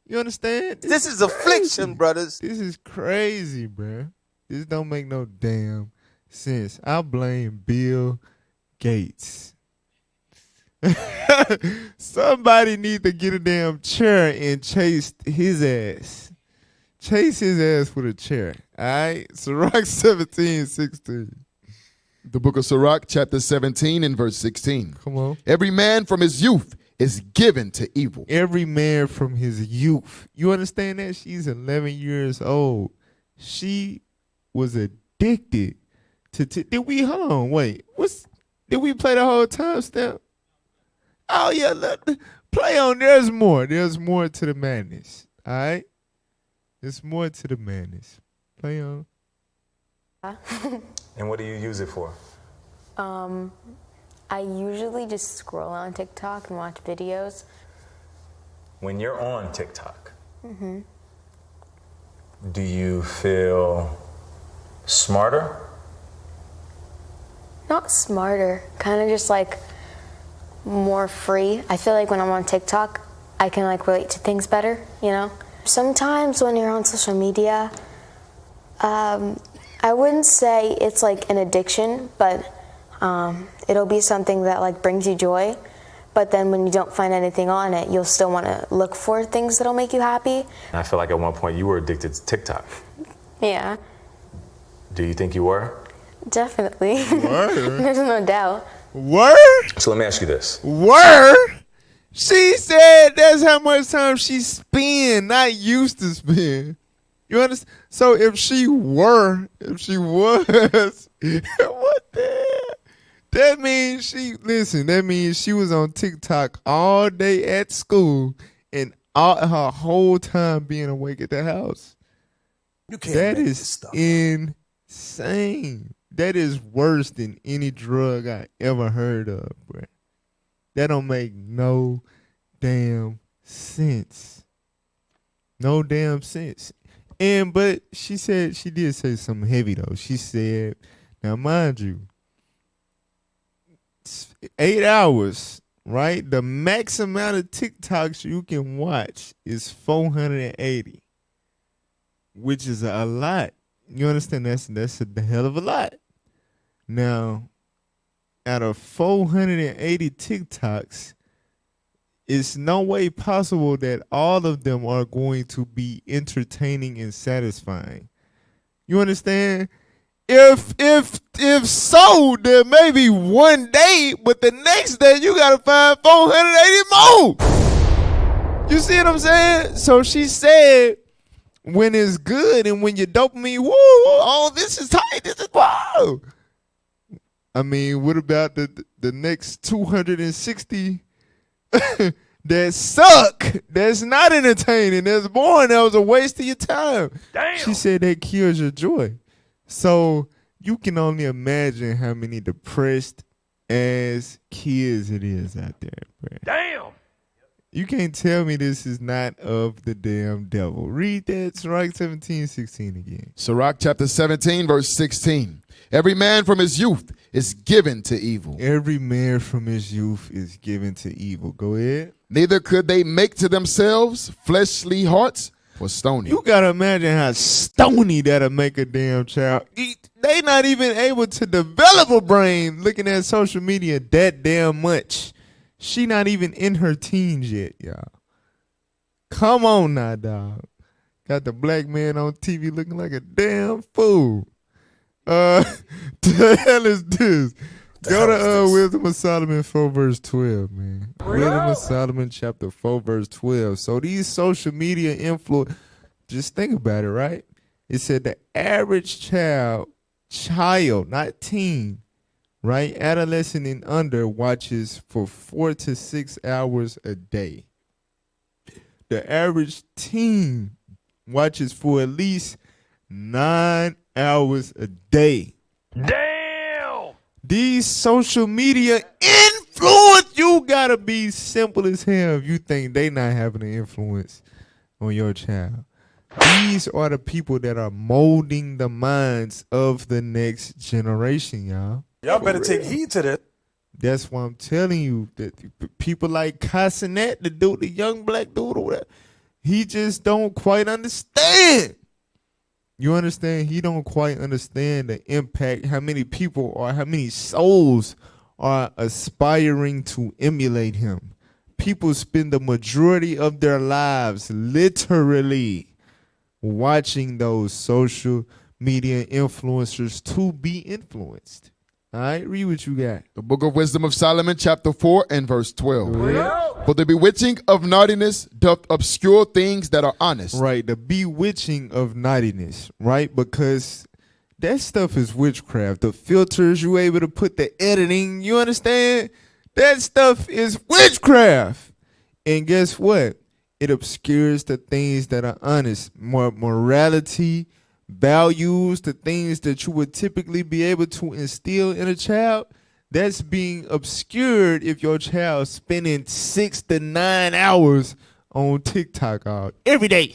You understand? This is affliction, brothers. This is crazy, bro. This don't make no damn sense. I blame Bill Gates. Somebody need to get a damn chair and chase his ass. Chase his ass with a chair. All right? Sirach 17:16. The book of Sirach, chapter 17 and verse 16. Come on. Every man from his youth is given to evil. Every man from his youth. You understand that? She's 11 years old. She was addicted to... Did we... Hold on, wait. Did we play the whole time stamp? Oh, yeah. Play on. There's more. There's more to the madness. All right? There's more to the madness. Play on. And what do you use it for? I usually just scroll on TikTok and watch videos. When you're on TikTok, do you feel smarter? Not smarter, kind of just like more free. I feel like when I'm on TikTok, I can like relate to things better, you know? Sometimes when you're on social media, I wouldn't say it's like an addiction, but it'll be something that like brings you joy. But then when you don't find anything on it, you'll still want to look for things that'll make you happy. I feel like at one point you were addicted to TikTok. Yeah, Do you think you were? definitely. Word. There's no doubt. Word? So let me ask you this. Word? She said that's how much time she spend, not used to spend. You understand? So if she was, what the hell? That means that means she was on TikTok all day at school and all her whole time being awake at the house. You can't That make is this stuff up. insane. That is worse than any drug I ever heard of, bro. That don't make no damn sense. No damn sense. But she did say something heavy though. She said, now mind you, 8 hours, right? The max amount of TikToks you can watch is 480, which is a lot. You understand? That's a hell of a lot. Now, out of 480 TikToks, it's no way possible that all of them are going to be entertaining and satisfying. You understand? If so, then maybe one day, but the next day you gotta find 480 more. You see what I'm saying? So she said, when it's good and when your dopamine, woo, oh, this is tight, this is wow. I mean, what about the next 260 that suck? That's not entertaining. That's boring. That was a waste of your time. Damn. She said that kills your joy. So you can only imagine how many depressed ass kids it is out there, bro. Damn. You can't tell me this is not of the damn devil. Read that Sirach 17:16 again. Sirach chapter 17, verse 16. Every man from his youth is given to evil. Every man from his youth is given to evil. Go ahead. Neither could they make to themselves fleshly hearts for stony. You gotta imagine how stony that'll make a damn child. They not even able to develop a brain looking at social media that damn much. She not even in her teens yet, y'all. Come on now, dog. Got the black man on TV looking like a damn fool. The hell is this? Go to Wisdom of Solomon 4 verse 12, man. Wisdom of Solomon chapter 4 verse 12. So these social media influence, just think about it, right? It said the average child, not teen, right? Adolescent and under watches for 4 to 6 hours a day. the average teen watches for at least 9 hours a day. Damn! These social media influence, you gotta be simple as hell if you think they not having an influence on your child. These are the people that are molding the minds of the next generation, y'all. Y'all better take heed to that. That's why I'm telling you that people like Cassinet, the dude, the young black dude, or whatever, he just don't quite understand. You understand? He don't quite understand the impact, how many people or how many souls are aspiring to emulate him. People spend the majority of their lives literally watching those social media influencers to be influenced. All right, read what you got. The Book of Wisdom of Solomon, chapter 4 and verse 12. For the bewitching of naughtiness doth obscure things that are honest. Right, the bewitching of naughtiness, right? Because that stuff is witchcraft. The filters, you able to put the editing, you understand? That stuff is witchcraft. And guess what? It obscures the things that are honest. Morality, values, the things that you would typically be able to instill in a child, that's being obscured if your child's spending 6 to 9 hours on TikTok every day.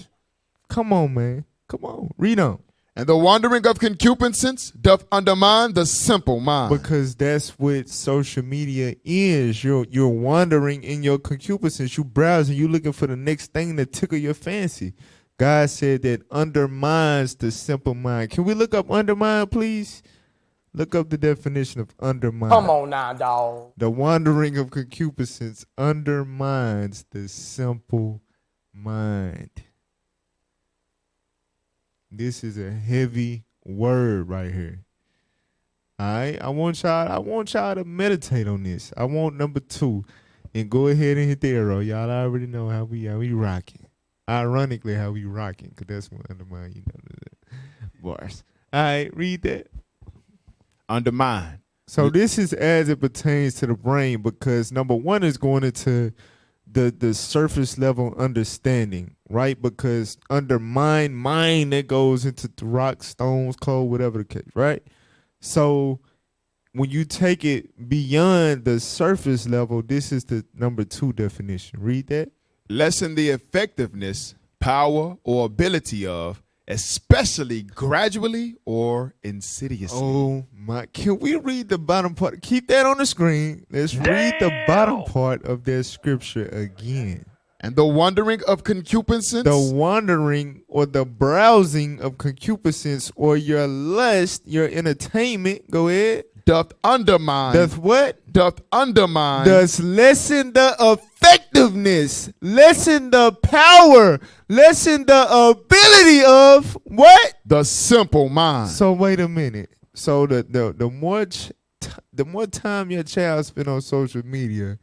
Come on, man. Come on. Read on. And the wandering of concupiscence doth undermine the simple mind. Because that's what social media is. You're wandering in your concupiscence. You browsing. You looking for the next thing to tickle your fancy. God said that undermines the simple mind. Can we look up undermine, please? Look up the definition of undermine. Come on now, dog. The wandering of concupiscence undermines the simple mind. This is a heavy word right here. All right, I want y'all to meditate on this. I want number 2, and go ahead and hit the arrow. Y'all already know how we rocking. Ironically, how we rocking, because that's what undermine, you know, bars. All right, read that. Undermine. So this is as it pertains to the brain, because number 1 is going into the surface level understanding, right? Because undermine, mind, that goes into the rock, stones, coal, whatever the case, right? So when you take it beyond the surface level, this is the number 2 definition. Read that. Lessen the effectiveness, power, or ability of, especially gradually or insidiously. Oh my, can we read the bottom part? Keep that on the screen. Let's read the bottom part of that scripture again. And the wandering of concupiscence. The wandering or the browsing of concupiscence or your lust, your entertainment, go ahead. Doth undermine. Doth what? Doth undermine. Does lessen the effectiveness, lessen the power, lessen the ability of what? The simple mind. So wait a minute. So the more time your child spend on social media,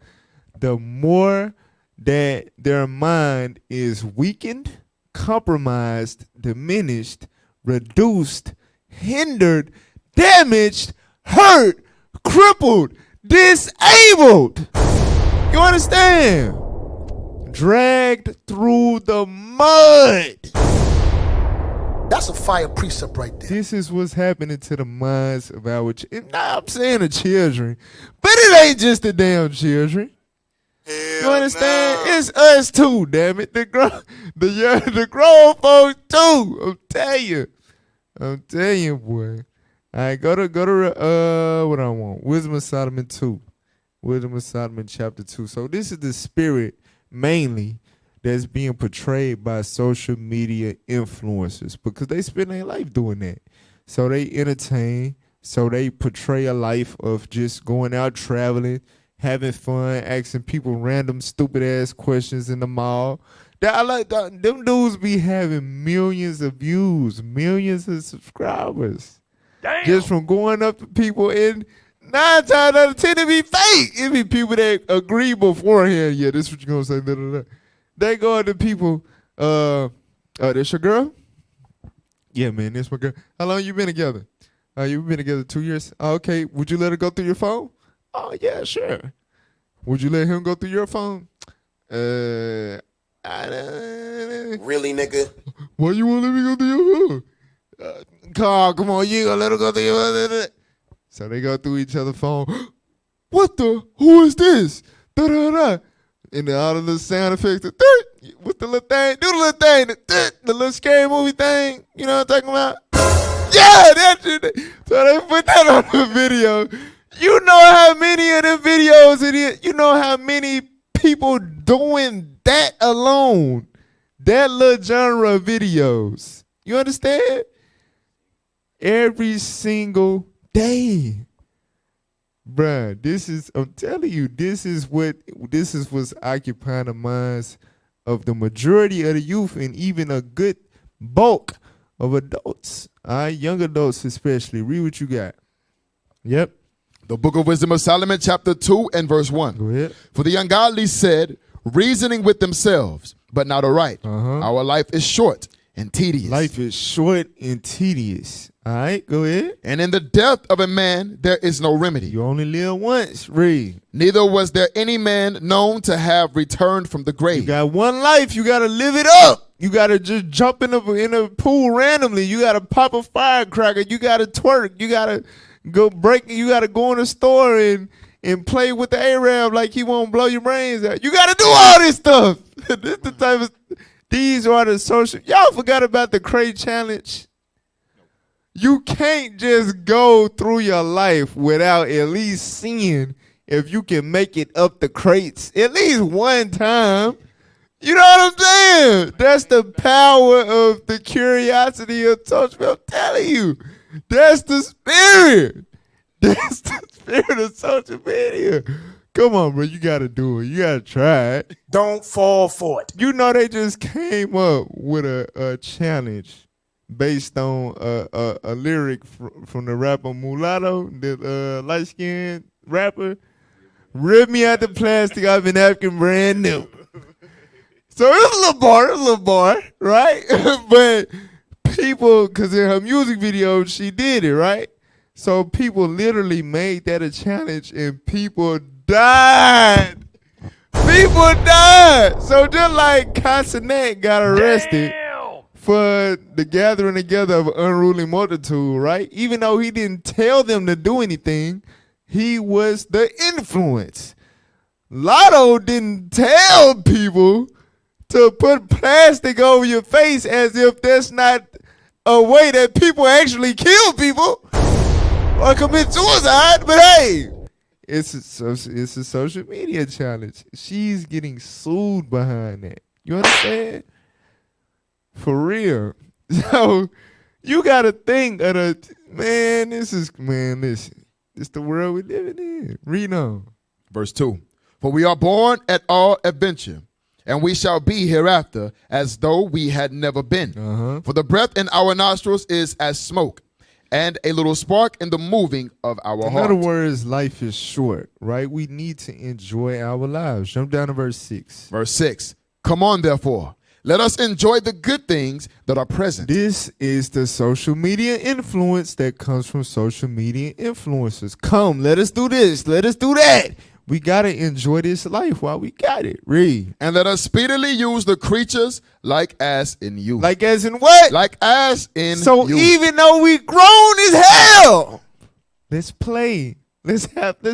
the more that their mind is weakened, compromised, diminished, reduced, hindered, damaged, hurt, crippled, disabled. You understand? Dragged through the mud. That's a fire precept right there. This is what's happening to the minds of our children. Nah, I'm saying the children, but it ain't just the damn children. You understand? No. It's us too, damn it. The grown folks too. I'm telling you, boy. All right, go to what I want. Wisdom of Solomon 2. Wisdom of Solomon chapter 2. So this is the spirit mainly that's being portrayed by social media influencers, because they spend their life doing that. So they entertain, so they portray a life of just going out traveling, having fun, asking people random stupid ass questions in the mall. Them dudes be having millions of views, millions of subscribers. Damn. Just from going up to people, and 9 times out of 10 it be fake. It be people that agree beforehand. Yeah, this is what you're gonna say. Da, da, da. They go up to people. This your girl? Yeah, man, this my girl. How long you been together? You've been together 2 years. Okay, would you let her go through your phone? Oh yeah, sure. Would you let him go through your phone? really, nigga? Why you want to let me go through your phone? Carl, come on, you gonna let her go through your phone? So they go through each other's phone. What the? Who is this? Da da da. And then all the little sound effects. What's the little thing? Do the little thing. The little scary movie thing. You know what I'm talking about? Yeah, that shit. So they put that on the video. You know how many of the videos it is. You know how many people doing that alone. That little genre of videos. You understand? Every single day. Bruh, I'm telling you, this is what's occupying the minds of the majority of the youth and even a good bulk of adults. All right, young adults especially. Read what you got. Yep. The Book of Wisdom of Solomon, chapter 2 and verse 1. Go ahead. For the ungodly said, reasoning with themselves, but not aright. Our life is short and tedious. Life is short and tedious. All right, go ahead. And in the death of a man, there is no remedy. You only live once. Read. Neither was there any man known to have returned from the grave. You got one life. You got to live it up. You got to just jump in a pool randomly. You got to pop a firecracker. You got to twerk. You got to go break. You got to go in the store and play with the Arab like he won't blow your brains out. You got to do all this stuff. This the type of. These are the social. Y'all forgot about the crate challenge. You can't just go through your life without at least seeing if you can make it up the crates at least one time. You know what I'm saying? That's the power of the curiosity of social. I'm telling you, that's the spirit. That's the spirit of social media. Come on, bro. You got to do it. You got to try it. Don't fall for it. You know they just came up with a challenge based on a lyric from the rapper Mulatto, the light-skinned rapper. Rip me out the plastic, I've been African brand new. So it's a little bar, right? But people, because in her music video, she did it, right? So people literally made that a challenge and people died. People died. So just like Casanet got arrested for the gathering together of an unruly multitude, right? Even though he didn't tell them to do anything, he was the influence. Lotto didn't tell people to put plastic over your face as if that's not a way that people actually kill people or commit suicide. But hey, it's a social media challenge. She's getting sued behind that. You understand? For real. So you got to think of listen. It's the world we living in. Read on. Verse 2. For we are born at all adventure, and we shall be hereafter as though we had never been. For the breath in our nostrils is as smoke, and a little spark in the moving of our heart. In other words, life is short, right? We need to enjoy our lives. Jump down to verse 6. Verse 6. Come on, therefore. Let us enjoy the good things that are present. This is the social media influence that comes from social media influencers. Come, let us do this. Let us do that. We got to enjoy this life while we got it. Read. And let us speedily use the creatures like as in you. Like as in what? Like as in you. So even though we grown as hell, let's play. Let's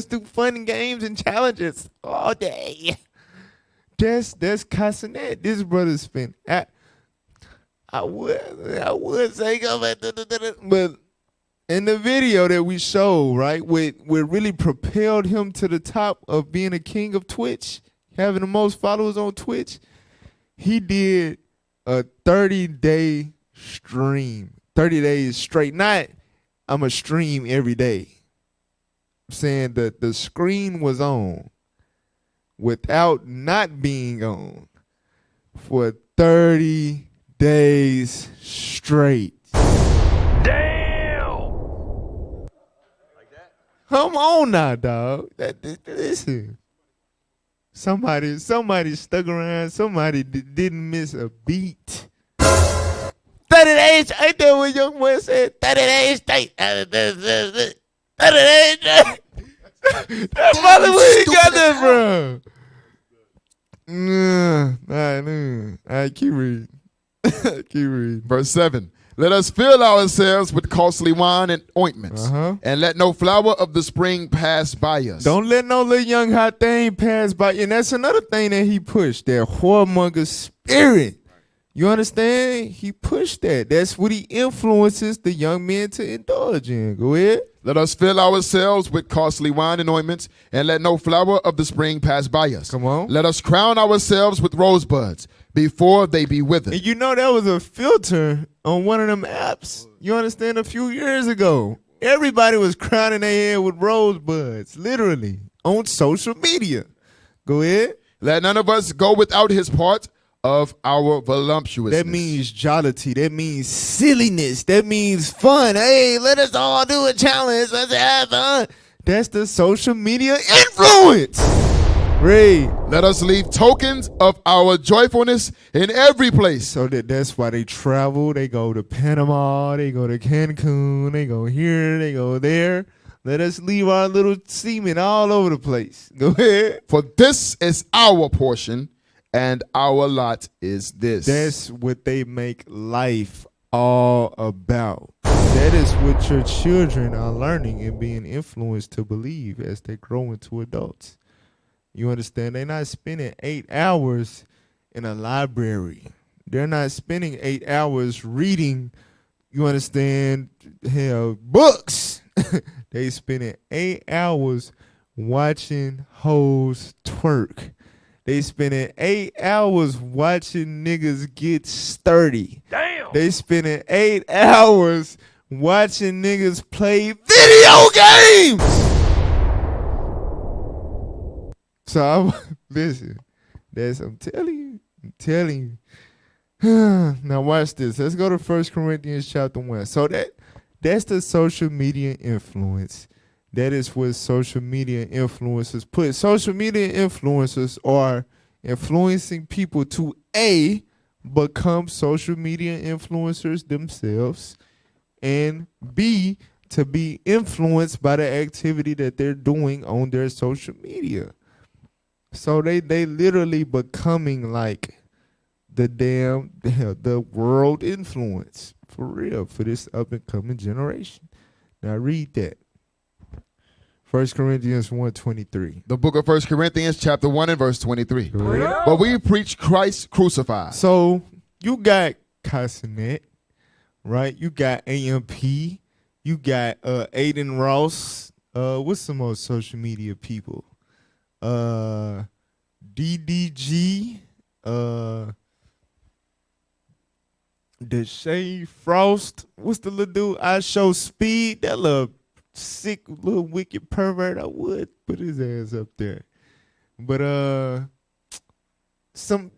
do fun games and challenges all day. That's Casanet. This brother spent. I would say go back, but in the video that we showed, right, what really propelled him to the top of being a king of Twitch, having the most followers on Twitch, he did a 30-day stream, 30 days straight. Not I'm a stream every day. I'm saying that the screen was on without not being on for 30 days straight. Damn! Like that? Come on now, dog. Listen. Somebody stuck around. Somebody didn't miss a beat. 30 days. Ain't that what young boy said? 30 days straight. 30 days straight. That mother, where you got that from? All right, keep reading. Keep reading. Verse 7. Let us fill ourselves with costly wine and ointments, and let no flower of the spring pass by us. Don't let no little young hot thing pass by. And that's another thing that he pushed, that whoremonger spirit. You understand? He pushed that. That's what he influences the young men to indulge in. Go ahead. Let us fill ourselves with costly wine and ointments, and let no flower of the spring pass by us. Come on. Let us crown ourselves with rosebuds before they be withered. And you know that was a filter on one of them apps. You understand? A few years ago, everybody was crowning their head with rosebuds, literally, on social media. Go ahead. Let none of us go without his part of our voluptuousness. That means jollity. That means silliness. That means fun. Hey, let us all do a challenge. Let's have fun. That's the social media influence. Read. Let us leave tokens of our joyfulness in every place. So that's why they travel. They go to Panama. They go to Cancun. They go here. They go there. Let us leave our little semen all over the place. Go ahead. For this is our portion, and our lot is this. That's what they make life all about. That is what your children are learning and being influenced to believe as they grow into adults. You understand? They're not spending 8 hours in a library. They're not spending 8 hours reading, you understand, hell, books. They spending 8 hours watching hoes twerk. They spending 8 hours watching niggas get sturdy. Damn. They spending 8 hours watching niggas play video games. So listen, I'm telling you. Now watch this. Let's go to 1 Corinthians chapter 1. So that's the social media influence. That is what social media influencers put. Social media influencers are influencing people to A, become social media influencers themselves, and B, to be influenced by the activity that they're doing on their social media. So they literally becoming like the world influence for real for this up and coming generation. Now read that. 1 Corinthians 1:23. The book of 1 Corinthians chapter 1 and verse 23. But we preach Christ crucified. So you got Cassinet, right? You got AMP. You got Aiden Ross. What's some more social media people? DDG. Deshae Frost. What's the little dude? I Show Speed. That little sick little wicked pervert. I would put his ass up there. But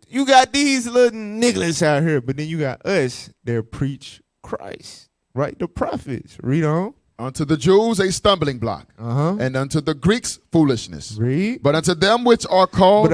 you got these little niggas out here, but then you got us that preach Christ, right? The prophets. Read on. Unto the Jews a stumbling block, and unto the Greeks foolishness. Read. But unto them which are called,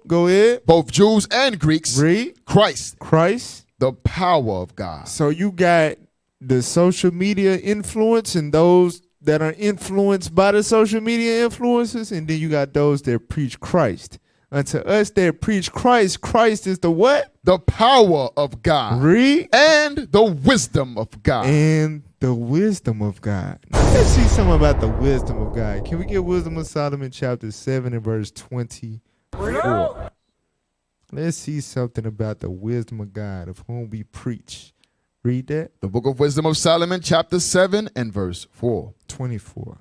go ahead. Both Jews and Greeks. Read. Christ, the power of God. So you got the social media influence and those that are influenced by the social media influencers, and then you got those that preach Christ. Unto us that preach Christ, Christ is the what? The power of God. Read. And the wisdom of God. And the wisdom of God. Now, let's see something about the wisdom of God. Can we get Wisdom of Solomon chapter 7 and verse 24? Let's see something about the wisdom of God of whom we preach. Read that. The book of Wisdom of Solomon chapter 7 and verse 24.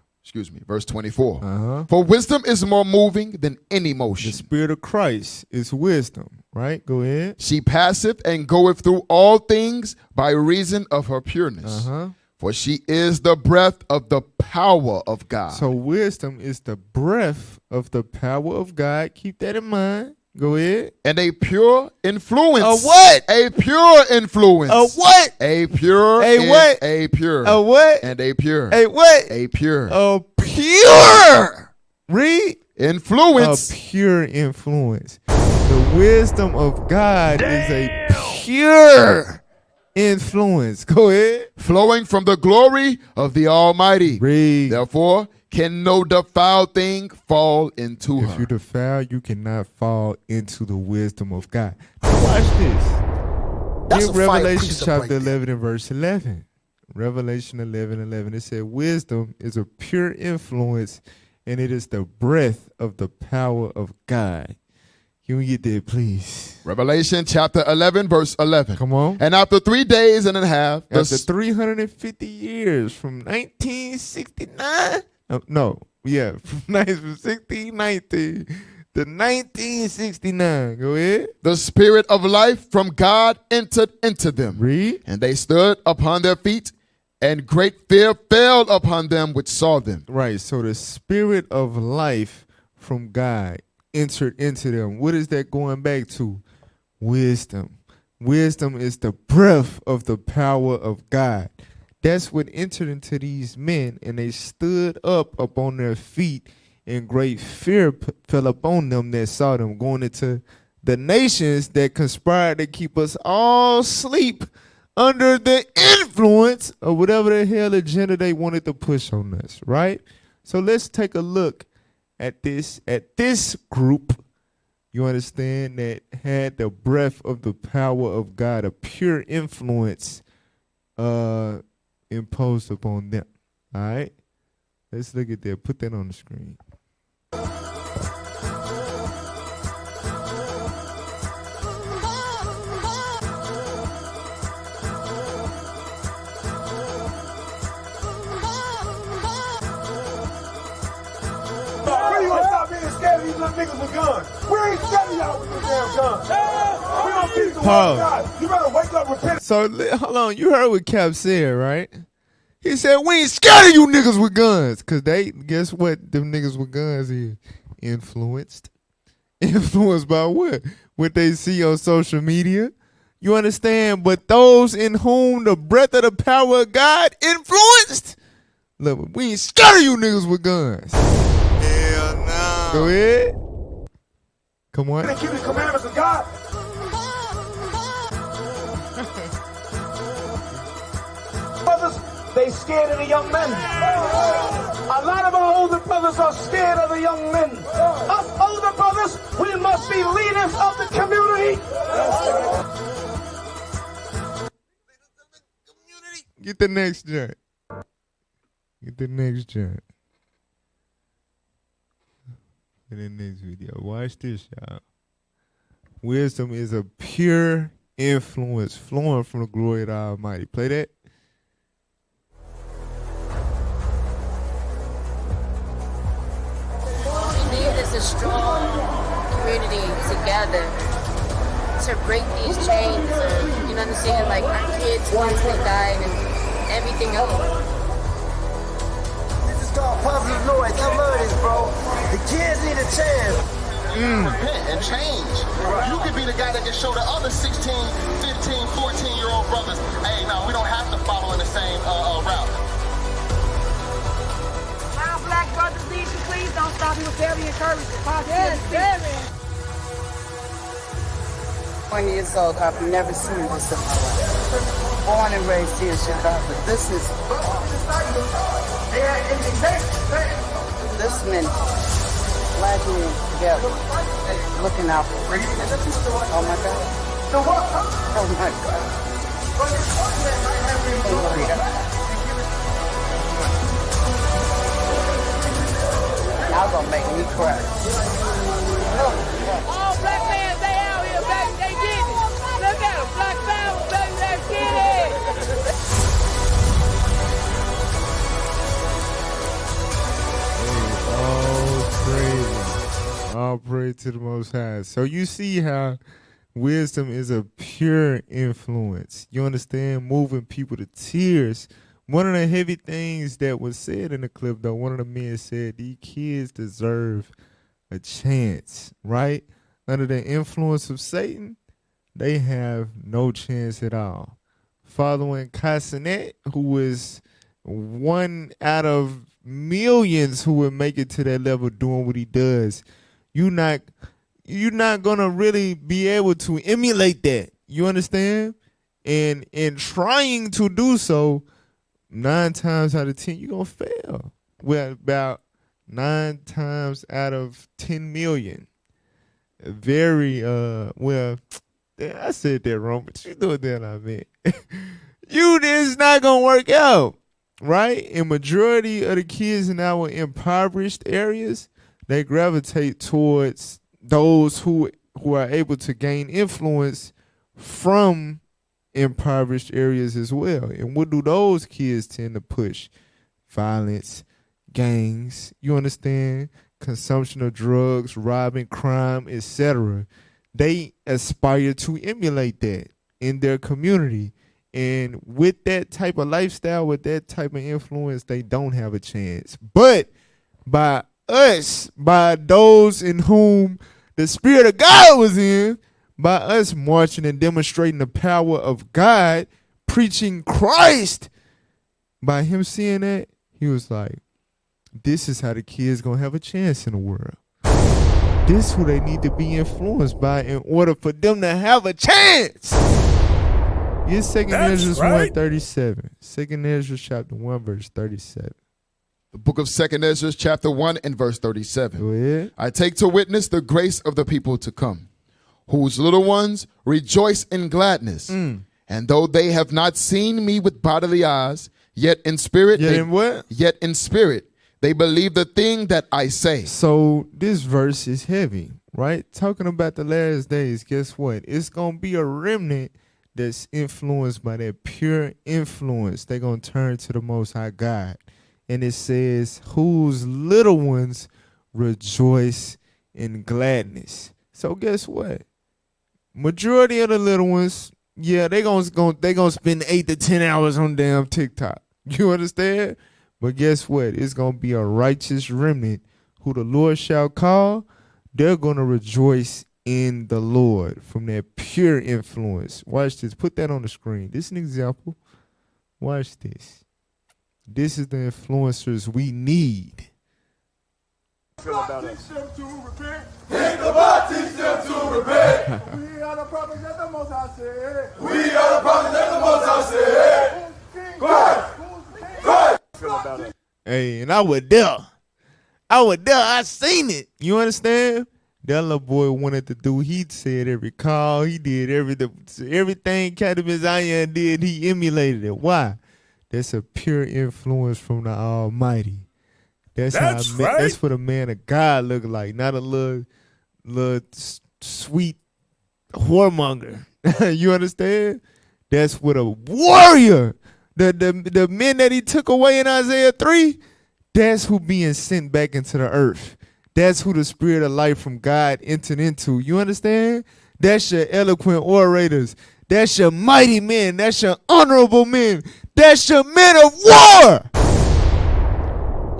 Verse 24. For wisdom is more moving than any motion. The Spirit of Christ is wisdom, right? Go ahead. She passeth and goeth through all things by reason of her pureness. For she is the breath of the power of God. So wisdom is the breath of the power of God. Keep that in mind. Go ahead. And a pure influence. A what? A pure influence. A what? A pure. A what? A pure. A what? And a pure. A what? A pure. A pure. Read. Influence. A pure influence. The wisdom of God is a pure influence. Go ahead. Flowing from the glory of the Almighty. Read. Therefore, can no defiled thing fall into her. If you defile, you cannot fall into the wisdom of God. Now watch this. That's Get a fire Revelation precept chapter right there. 11 and verse 11. Revelation 11:11. It said, wisdom is a pure influence, and it is the breath of the power of God. Can we get there, please? Revelation chapter 11, verse 11. Come on. And after 3 days and a half, After 350 years from 1969, from 1619 to 1969. Go ahead. the spirit of life from God entered into them. Read. And they stood upon their feet, and great fear fell upon them which saw them. Right. So the spirit of life from God entered into them. What is that going back to? Wisdom. Wisdom is the breath of the power of God. That's what entered into these men, and they stood up upon their feet, and great fear fell upon them that saw them, going into the nations that conspired to keep us all asleep under the influence of whatever the hell agenda they wanted to push on us, right? So let's take a look at this group, you understand, that had the breath of the power of God, a pure influence imposed upon them. All right? Let's look at that. Put that on the screen. When you gonna stop being scared of these little niggas with guns? We ain't scared of y'all with these damn guns. We don't beat the Pause. word of God. You better wake up, repent. So hold on, you heard what Cap said, right? He said we ain't scared of you niggas with guns, cause they guess what? Them niggas with guns is influenced by what? What they see on social media. You understand? But those in whom the breath of the power of God influenced, look, we ain't scared of you niggas with guns. Hell no. Go ahead. Come on. They keep the commandments of God. Brothers, they scared of the young men. A lot of our older brothers are scared of the young men. Us older brothers, we must be leaders of the community. Get the next joint. Get the next joint. In the next video. Watch this, y'all. Wisdom is a pure influence flowing from the glory of the Almighty. Play that. We need is a strong community together to break these chains of, you know what I'm saying, like our kids mentally dying and everything else. This is called positive noise. I love this, bro. The kids need a chance. Repent and change. You could be the guy that can show the other 16, 15, 14-year-old brothers, hey, no, we don't have to follow in the same route. My black brothers need you, please don't stop. He was very encouraging. Yes, very. 20 years old, I've never seen this in my life. Born and raised here in Chicago. This is this many black men together, looking out for me. Oh my God. Oh my God. Oh my God. Y'all gonna make me cry. All black men, they out here, baby. They get it. Look at them. Black power, baby. Let's get it. All praise to the Most High. So you see how wisdom is a pure influence. You understand? Moving people to tears. One of the heavy things that was said in the clip, though, one of the men said, these kids deserve a chance, right? Under the influence of Satan, they have no chance at all. Following Cassinet, who is one out of millions who would make it to that level doing what he does, you're not gonna really be able to emulate that. You understand? And in trying to do so, 9 times out of 10, you're gonna fail. Well, about 9 times out of 10 million. Very, well, I said that wrong, but you know what I meant. It's not going to work out, right? And majority of the kids in our impoverished areas, they gravitate towards those who are able to gain influence from impoverished areas as well. And what do those kids tend to push? Violence, gangs, you understand? Consumption of drugs, robbing, crime, etc. They aspire to emulate that in their community. And with that type of lifestyle, with that type of influence, they don't have a chance. But by us, by those in whom the Spirit of God was in, by us marching and demonstrating the power of God, preaching Christ, by him seeing that, he was like, this is how the kids going to have a chance in the world. This is who they need to be influenced by in order for them to have a chance. It's 2 Ezra 1:37. 2 Ezra chapter 1 verse 37. The book of 2 Ezra chapter 1 and verse 37. Go ahead. I take to witness the grace of the people to come, whose little ones rejoice in gladness. And though they have not seen me with bodily eyes, yet in spirit, they believe the thing that I say. So this verse is heavy, right? Talking about the last days, guess what? It's going to be a remnant that's influenced by that pure influence. They're going to turn to the Most High God. And it says, whose little ones rejoice in gladness. So guess what? Majority of the little ones, yeah, they gonna spend 8 to 10 hours on damn TikTok. You understand? But guess what? It's going to be a righteous remnant who the Lord shall call. They're going to rejoice in the Lord from that pure influence. Watch this. Put that on the screen. This is an example. Watch this. This is the influencers we need. Feel about it. Teach them to repent. We are the prophets that the Most High said. We are the prophets that the Most High said. Christ. Feel about it. Hey, and I was there. I seen it. You understand? That little boy wanted to do. He said every call. He did everything Captain Messiah did. He emulated it. Why? That's a pure influence from the Almighty. That's right. That's what a man of God look like, not a little sweet whoremonger. You understand? That's what a warrior. The men that he took away in Isaiah 3, that's who being sent back into the earth. That's who the spirit of life from God entered into. You understand? That's your eloquent orators. That's your mighty men. That's your honorable men. That's your men of war.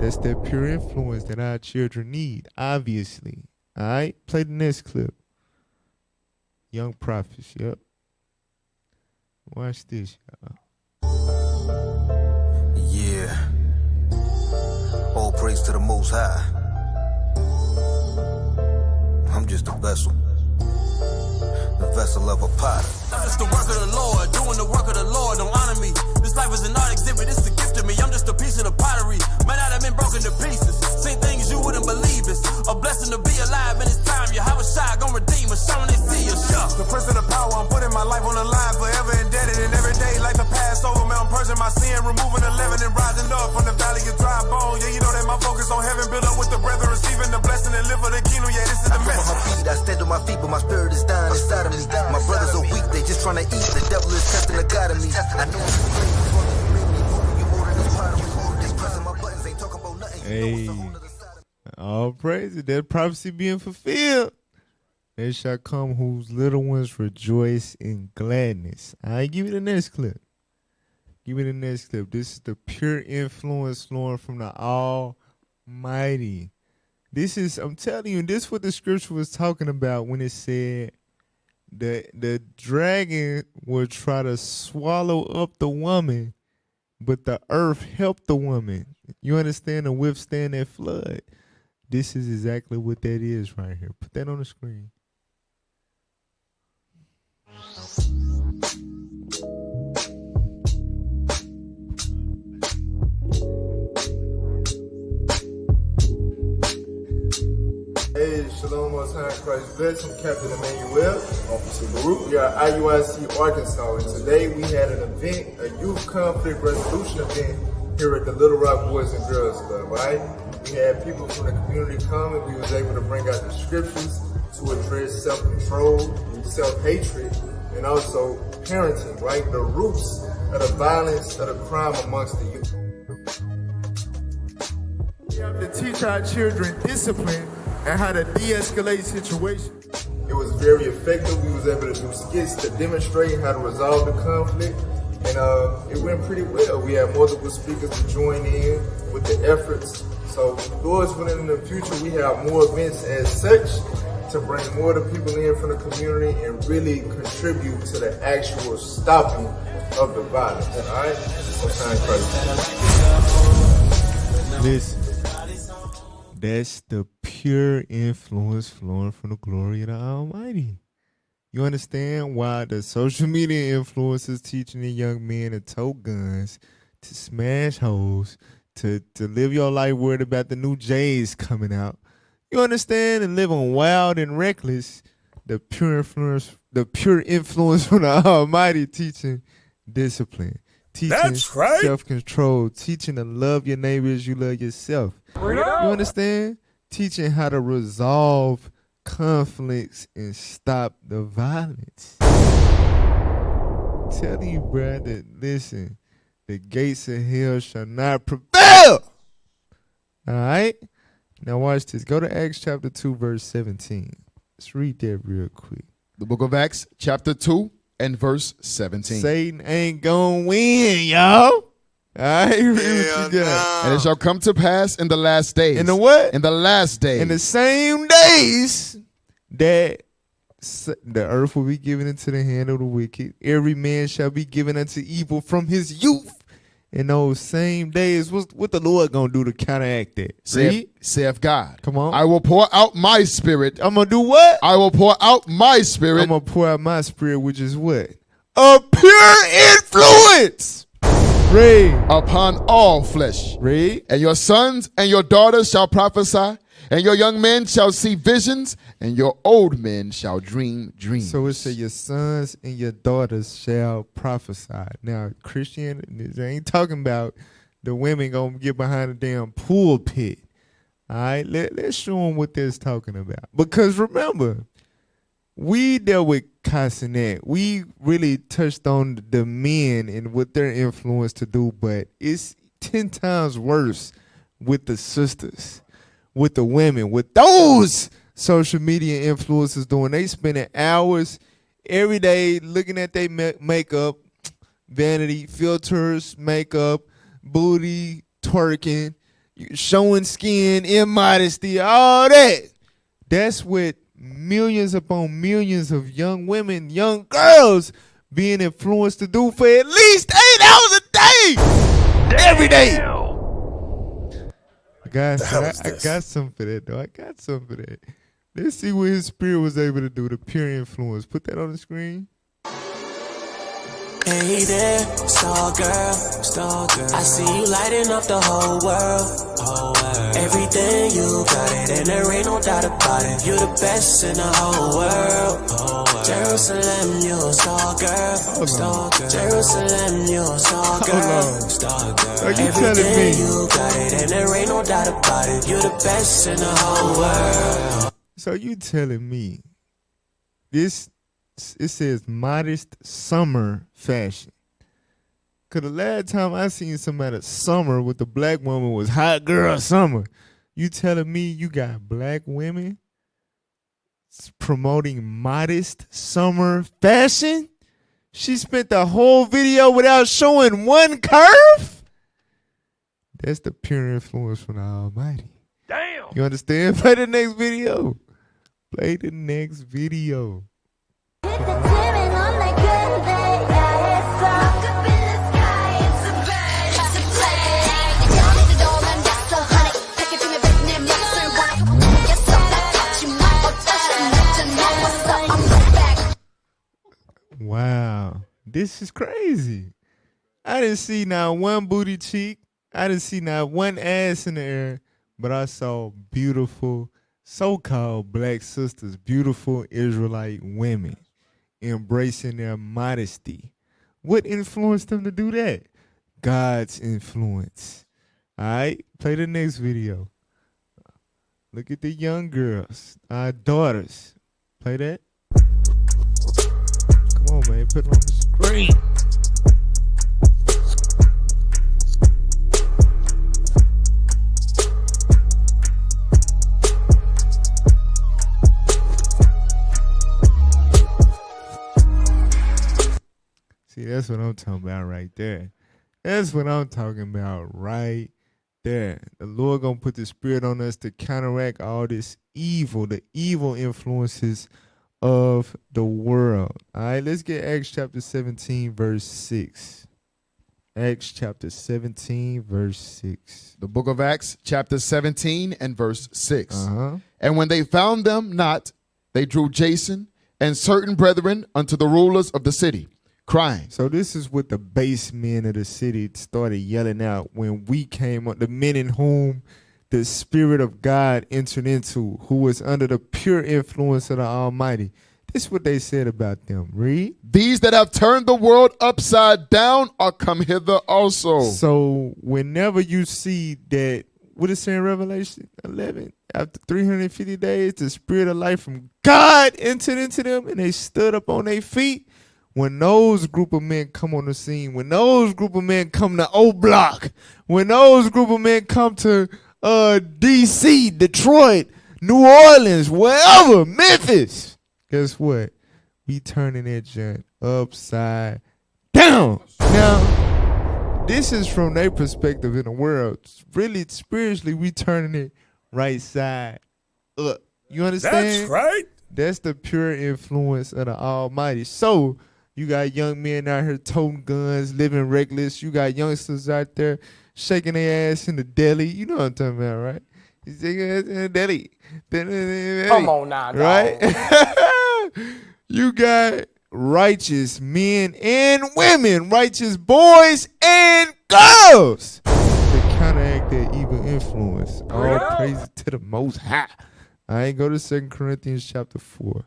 That's that pure influence that our children need, obviously. All right? Play the next clip. Young prophets, yep. Watch this, y'all. Yeah. All praise to the Most High. I'm just a vessel. The vessel of a potter. I'm just the work of the Lord, doing the work of the Lord. Don't honor me. This life is an art exhibit, it's a gift to me. I'm just a piece of the pottery. Might not have been broken to pieces. Seen things you wouldn't believe. It's a blessing to be alive in this time. You have a shot, gon' redeem us. Showing they see us. Yeah. The prince of the power, I'm putting my life on the line. Forever indebted, and every day like the Passover. Man, I'm purging my sin, removing the leaven and rising up from the valley of dry bone. Yeah, you know that my focus on heaven, build up with the brethren, receiving the blessing and live for the kingdom. Yeah, this is the message. I stand on my feet, but my spirit is dying inside of me. My brothers are weak, they just trying to eat. The devil is testing the God of me. I know Hey, all praise it. That prophecy being fulfilled. They shall come whose little ones rejoice in gladness. I give you the next clip. Give me the next clip. This is the pure influence flowing from the Almighty. This is, I'm telling you, this is what the scripture was talking about when it said the dragon will try to swallow up the woman, but the earth helped the woman. You understand? To withstand that flood. This is exactly what that is right here. Put that on the screen. Most High Christ bless. I'm Captain Emmanuel, Officer Baruch. We are IUIC Arkansas, and today we had an event, a youth conflict resolution event here at the Little Rock Boys and Girls Club, right? We had people from the community come, and we was able to bring out the scriptures to address self-control, self-hatred, and also parenting, right? The roots of the violence, of the crime amongst the youth. We have to teach our children discipline and how to de-escalate situations. It was very effective. We was able to do skits to demonstrate how to resolve the conflict, and it went pretty well. We had multiple speakers to join in with the efforts. So Lord's willing, in the future, we have more events as such to bring more of the people in from the community and really contribute to the actual stopping of the violence. All right? Most High Christ. Listen. That's the pure influence flowing from the glory of the Almighty. You understand why the social media influencers teaching the young men to tote guns, to smash hoes, to live your life worried about the new J's coming out. You understand? And living wild and reckless. The pure influence from the Almighty teaching discipline. Teaching self-control, teaching to love your neighbor as you love yourself. You understand? Teaching how to resolve conflicts and stop the violence. Tell you, bruh, that listen, the gates of hell shall not prevail. All right? Now watch this. Go to Acts chapter 2, verse 17. Let's read that real quick. The book of Acts, chapter 2. And verse 17. Satan ain't gonna win, y'all. Alright, read what you got. And it shall come to pass in the last days. In the what? In the last days. In the same days that the earth will be given into the hand of the wicked. Every man shall be given unto evil from his youth. In those same days, what the Lord gonna do to counteract that? Saith God. Come on. I will pour out my spirit. I'm gonna do what? I will pour out my spirit. I'm gonna pour out my spirit, which is what? A pure influence. Read. Upon all flesh. Read. And your sons and your daughters shall prophesy, and your young men shall see visions, and your old men shall dream dreams. So it says your sons and your daughters shall prophesy. Now, Christian, they ain't talking about the women gonna get behind the damn pulpit. All right, let's show them what that's talking about. Because remember, we dealt with Cassinet. We really touched on the men and what their influence to do, but it's 10 times worse with the sisters, with the women, with those social media influencers doing. They spending hours every day looking at their makeup, vanity, filters, makeup, booty, twerking, showing skin, immodesty, all that. That's what millions upon millions of young women, young girls being influenced to do for at least 8 hours a day. Damn. Every day. I got something for that, though. I got something for that. Let's see what his spirit was able to do, the pure influence. Put that on the screen. Hey there, star girl. I see you lighting up the whole world. Everything you got it, and there ain't no doubt about it. You're the best in the whole world. Jerusalem, you're a star girl. Jerusalem, you're a star girl. Are you telling me? You got it, and there ain't no doubt about it. You're the best in the whole world. So you telling me this? It says modest summer fashion. Cause the last time I seen somebody summer with the black woman was hot girl summer. You telling me you got black women promoting modest summer fashion? She spent the whole video without showing one curve? That's the pure influence from the Almighty. Damn. You understand? Play the next video. Play the next video. Wow, this is crazy. I didn't see not one booty cheek. I didn't see not one ass in the air, but I saw beautiful, so-called black sisters, beautiful Israelite women, embracing their modesty. What influenced them to do that? God's influence. All right, play the next video. Look at the young girls, our daughters. Play that. Come on, man, put it on the screen. See, that's what I'm talking about right there. That's what I'm talking about right there. The Lord gonna put the Spirit on us to counteract all this evil, the evil influences of the world. All right, let's get Acts chapter 17, verse 6. Acts chapter 17, verse 6. The book of Acts, chapter 17 and verse 6. Uh-huh. And when they found them not, they drew Jason and certain brethren unto the rulers of the city, crying. So this is what the base men of the city started yelling out when we came up, the men in whom the Spirit of God entered into, who was under the pure influence of the Almighty. This is what they said about them. Read. These that have turned the world upside down are come hither also. So whenever you see that, what is saying in Revelation 11? After 350 days, the Spirit of life from God entered into them and they stood up on their feet. When those group of men come on the scene, when those group of men come to O Block, when those group of men come to D.C., Detroit, New Orleans, wherever, Memphis, guess what? We turning that joint upside down. Now, this is from their perspective in the world. Really, spiritually, we turning it right side up. You understand? That's right. That's the pure influence of the Almighty. So, you got young men out here toting guns, living reckless. You got youngsters out there shaking their ass in the deli. You know what I'm talking about, right? He's shaking their ass in the deli. Come on now, dog. Right? You got righteous men and women, righteous boys and girls to counteract that evil influence. All praise to the Most High. I ain't go to 2 Corinthians chapter 4.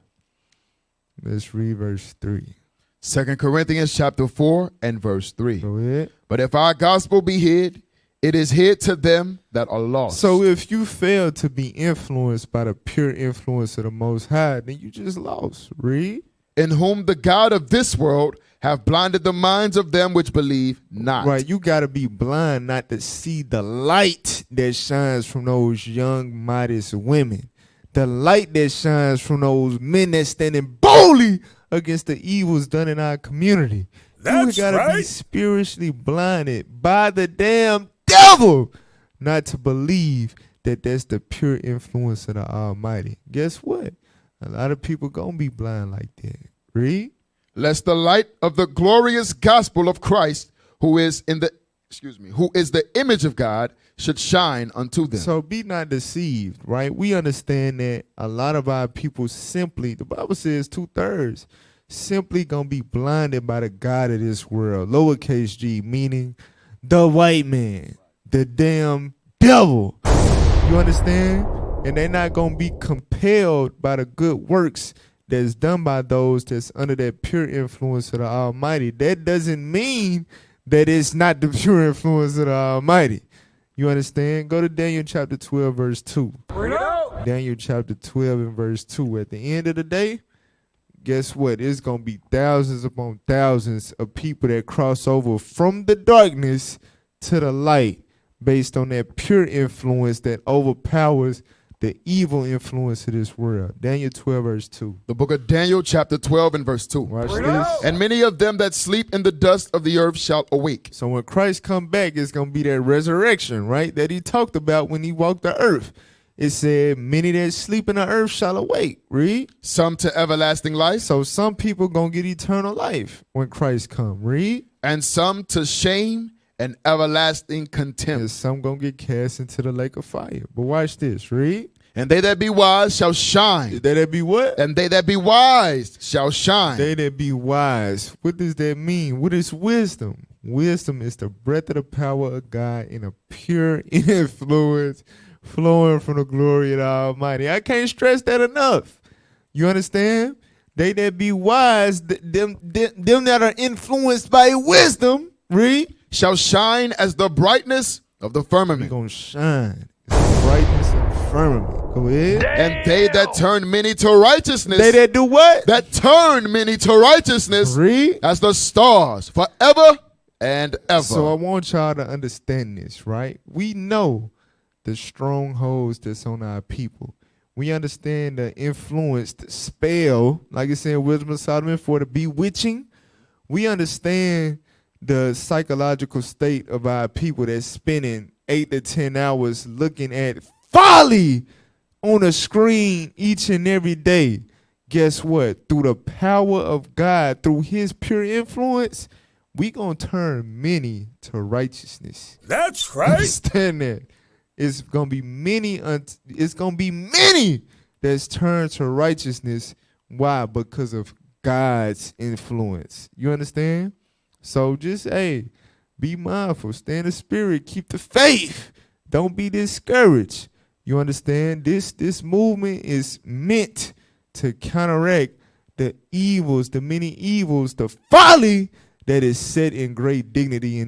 Let's read verse 3. 2 Corinthians chapter 4 and verse 3. Go ahead. But if our gospel be hid, it is hid to them that are lost. So if you fail to be influenced by the pure influence of the Most High, then you just lost. Read. In whom the God of this world have blinded the minds of them which believe not. Right, you got to be blind not to see the light that shines from those young, modest women. The light that shines from those men that standing boldly against the evils done in our community. That's you gotta right. be spiritually blinded by the damn devil not to believe that that's the pure influence of the Almighty. Guess what? A lot of people gonna be blind like that. Read. Lest the light of the glorious gospel of Christ, who is the image of God, should shine unto them. So be not deceived, right? We understand that a lot of our people simply, the Bible says 2/3, simply gonna be blinded by the God of this world, lowercase g, meaning the white man, the damn devil. You understand? And they're not gonna be compelled by the good works that's done by those that's under that pure influence of the Almighty. That doesn't mean that it's not the pure influence of the Almighty. You understand? Go to Daniel chapter 12, verse 2. Daniel chapter 12 and verse 2. At the end of the day, guess what? It's going to be thousands upon thousands of people that cross over from the darkness to the light based on that pure influence that overpowers the evil influence of this world. Daniel 12, verse 2. The book of Daniel, chapter 12 and verse 2. Watch this. And many of them that sleep in the dust of the earth shall awake. So when Christ come back, it's going to be that resurrection, right, that he talked about when he walked the earth. It said, many that sleep in the earth shall awake. Read. Some to everlasting life. So some people going to get eternal life when Christ come. Read. And some to shame and everlasting contempt. And some going to get cast into the lake of fire. But watch this. Read. And they that be wise shall shine. They that be what? And they that be wise shall shine. They that be wise. What does that mean? What is wisdom? Wisdom is the breath of the power of God in a pure influence flowing from the glory of the Almighty. I can't stress that enough. You understand? They that be wise, them that are influenced by wisdom, read, shall shine as the brightness of the firmament. They're going to shine as the brightness of the firmament. Go ahead. And they that turn many to righteousness. They that do what? That turn many to righteousness. Read. As the stars forever and ever. So I want y'all to understand this, right? We know the strongholds that's on our people. We understand the influence, the spell, like it's in Wisdom of Solomon, for the bewitching. We understand the psychological state of our people that's spending 8 to 10 hours looking at folly on a screen each and every day. Guess what? Through the power of God, through his pure influence, we gonna turn many to righteousness. That's right. Understand that. It's gonna be many that's turned to righteousness. Why? Because of God's influence. You understand? So just, be mindful, stay in the spirit, keep the faith. Don't be discouraged. You understand? This movement is meant to counteract the evils, the many evils, the folly that is set in great dignity in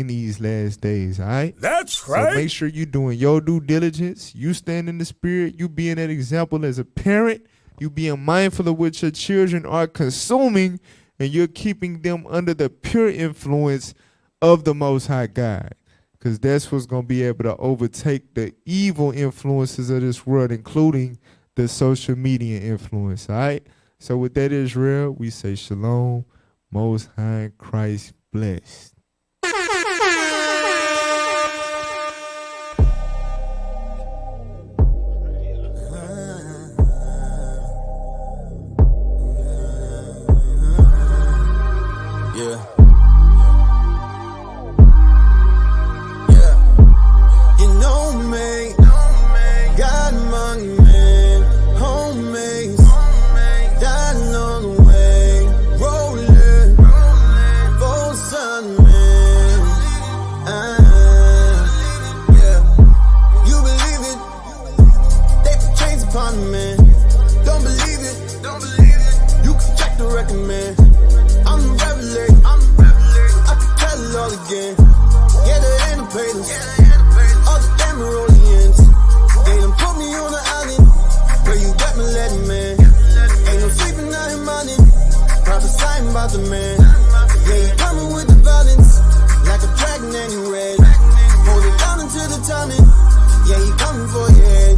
these last days, all right? That's right. So make sure you're doing your due diligence. You stand in the spirit. You being that example as a parent. You being mindful of what your children are consuming, and you're keeping them under the pure influence of the Most High God. Because that's what's going to be able to overtake the evil influences of this world, including the social media influence, all right? So with that, Israel, we say shalom, Most High Christ blessed. Yeah. God among men, homies, dying on the way, rolling, full sun man. Yeah, you believe it? They put chains upon the man. Don't believe it? You can check the record, man. I'm the revelator. I can tell it all again. Yeah, the independence, all the Emeraldians. They done put me on the island where you got me letting, man. Ain't no sleeping out in morning, prophesying about the man. Yeah, you coming with the violence like a dragon and you red. Hold it down until the timing. Yeah, you coming for your head.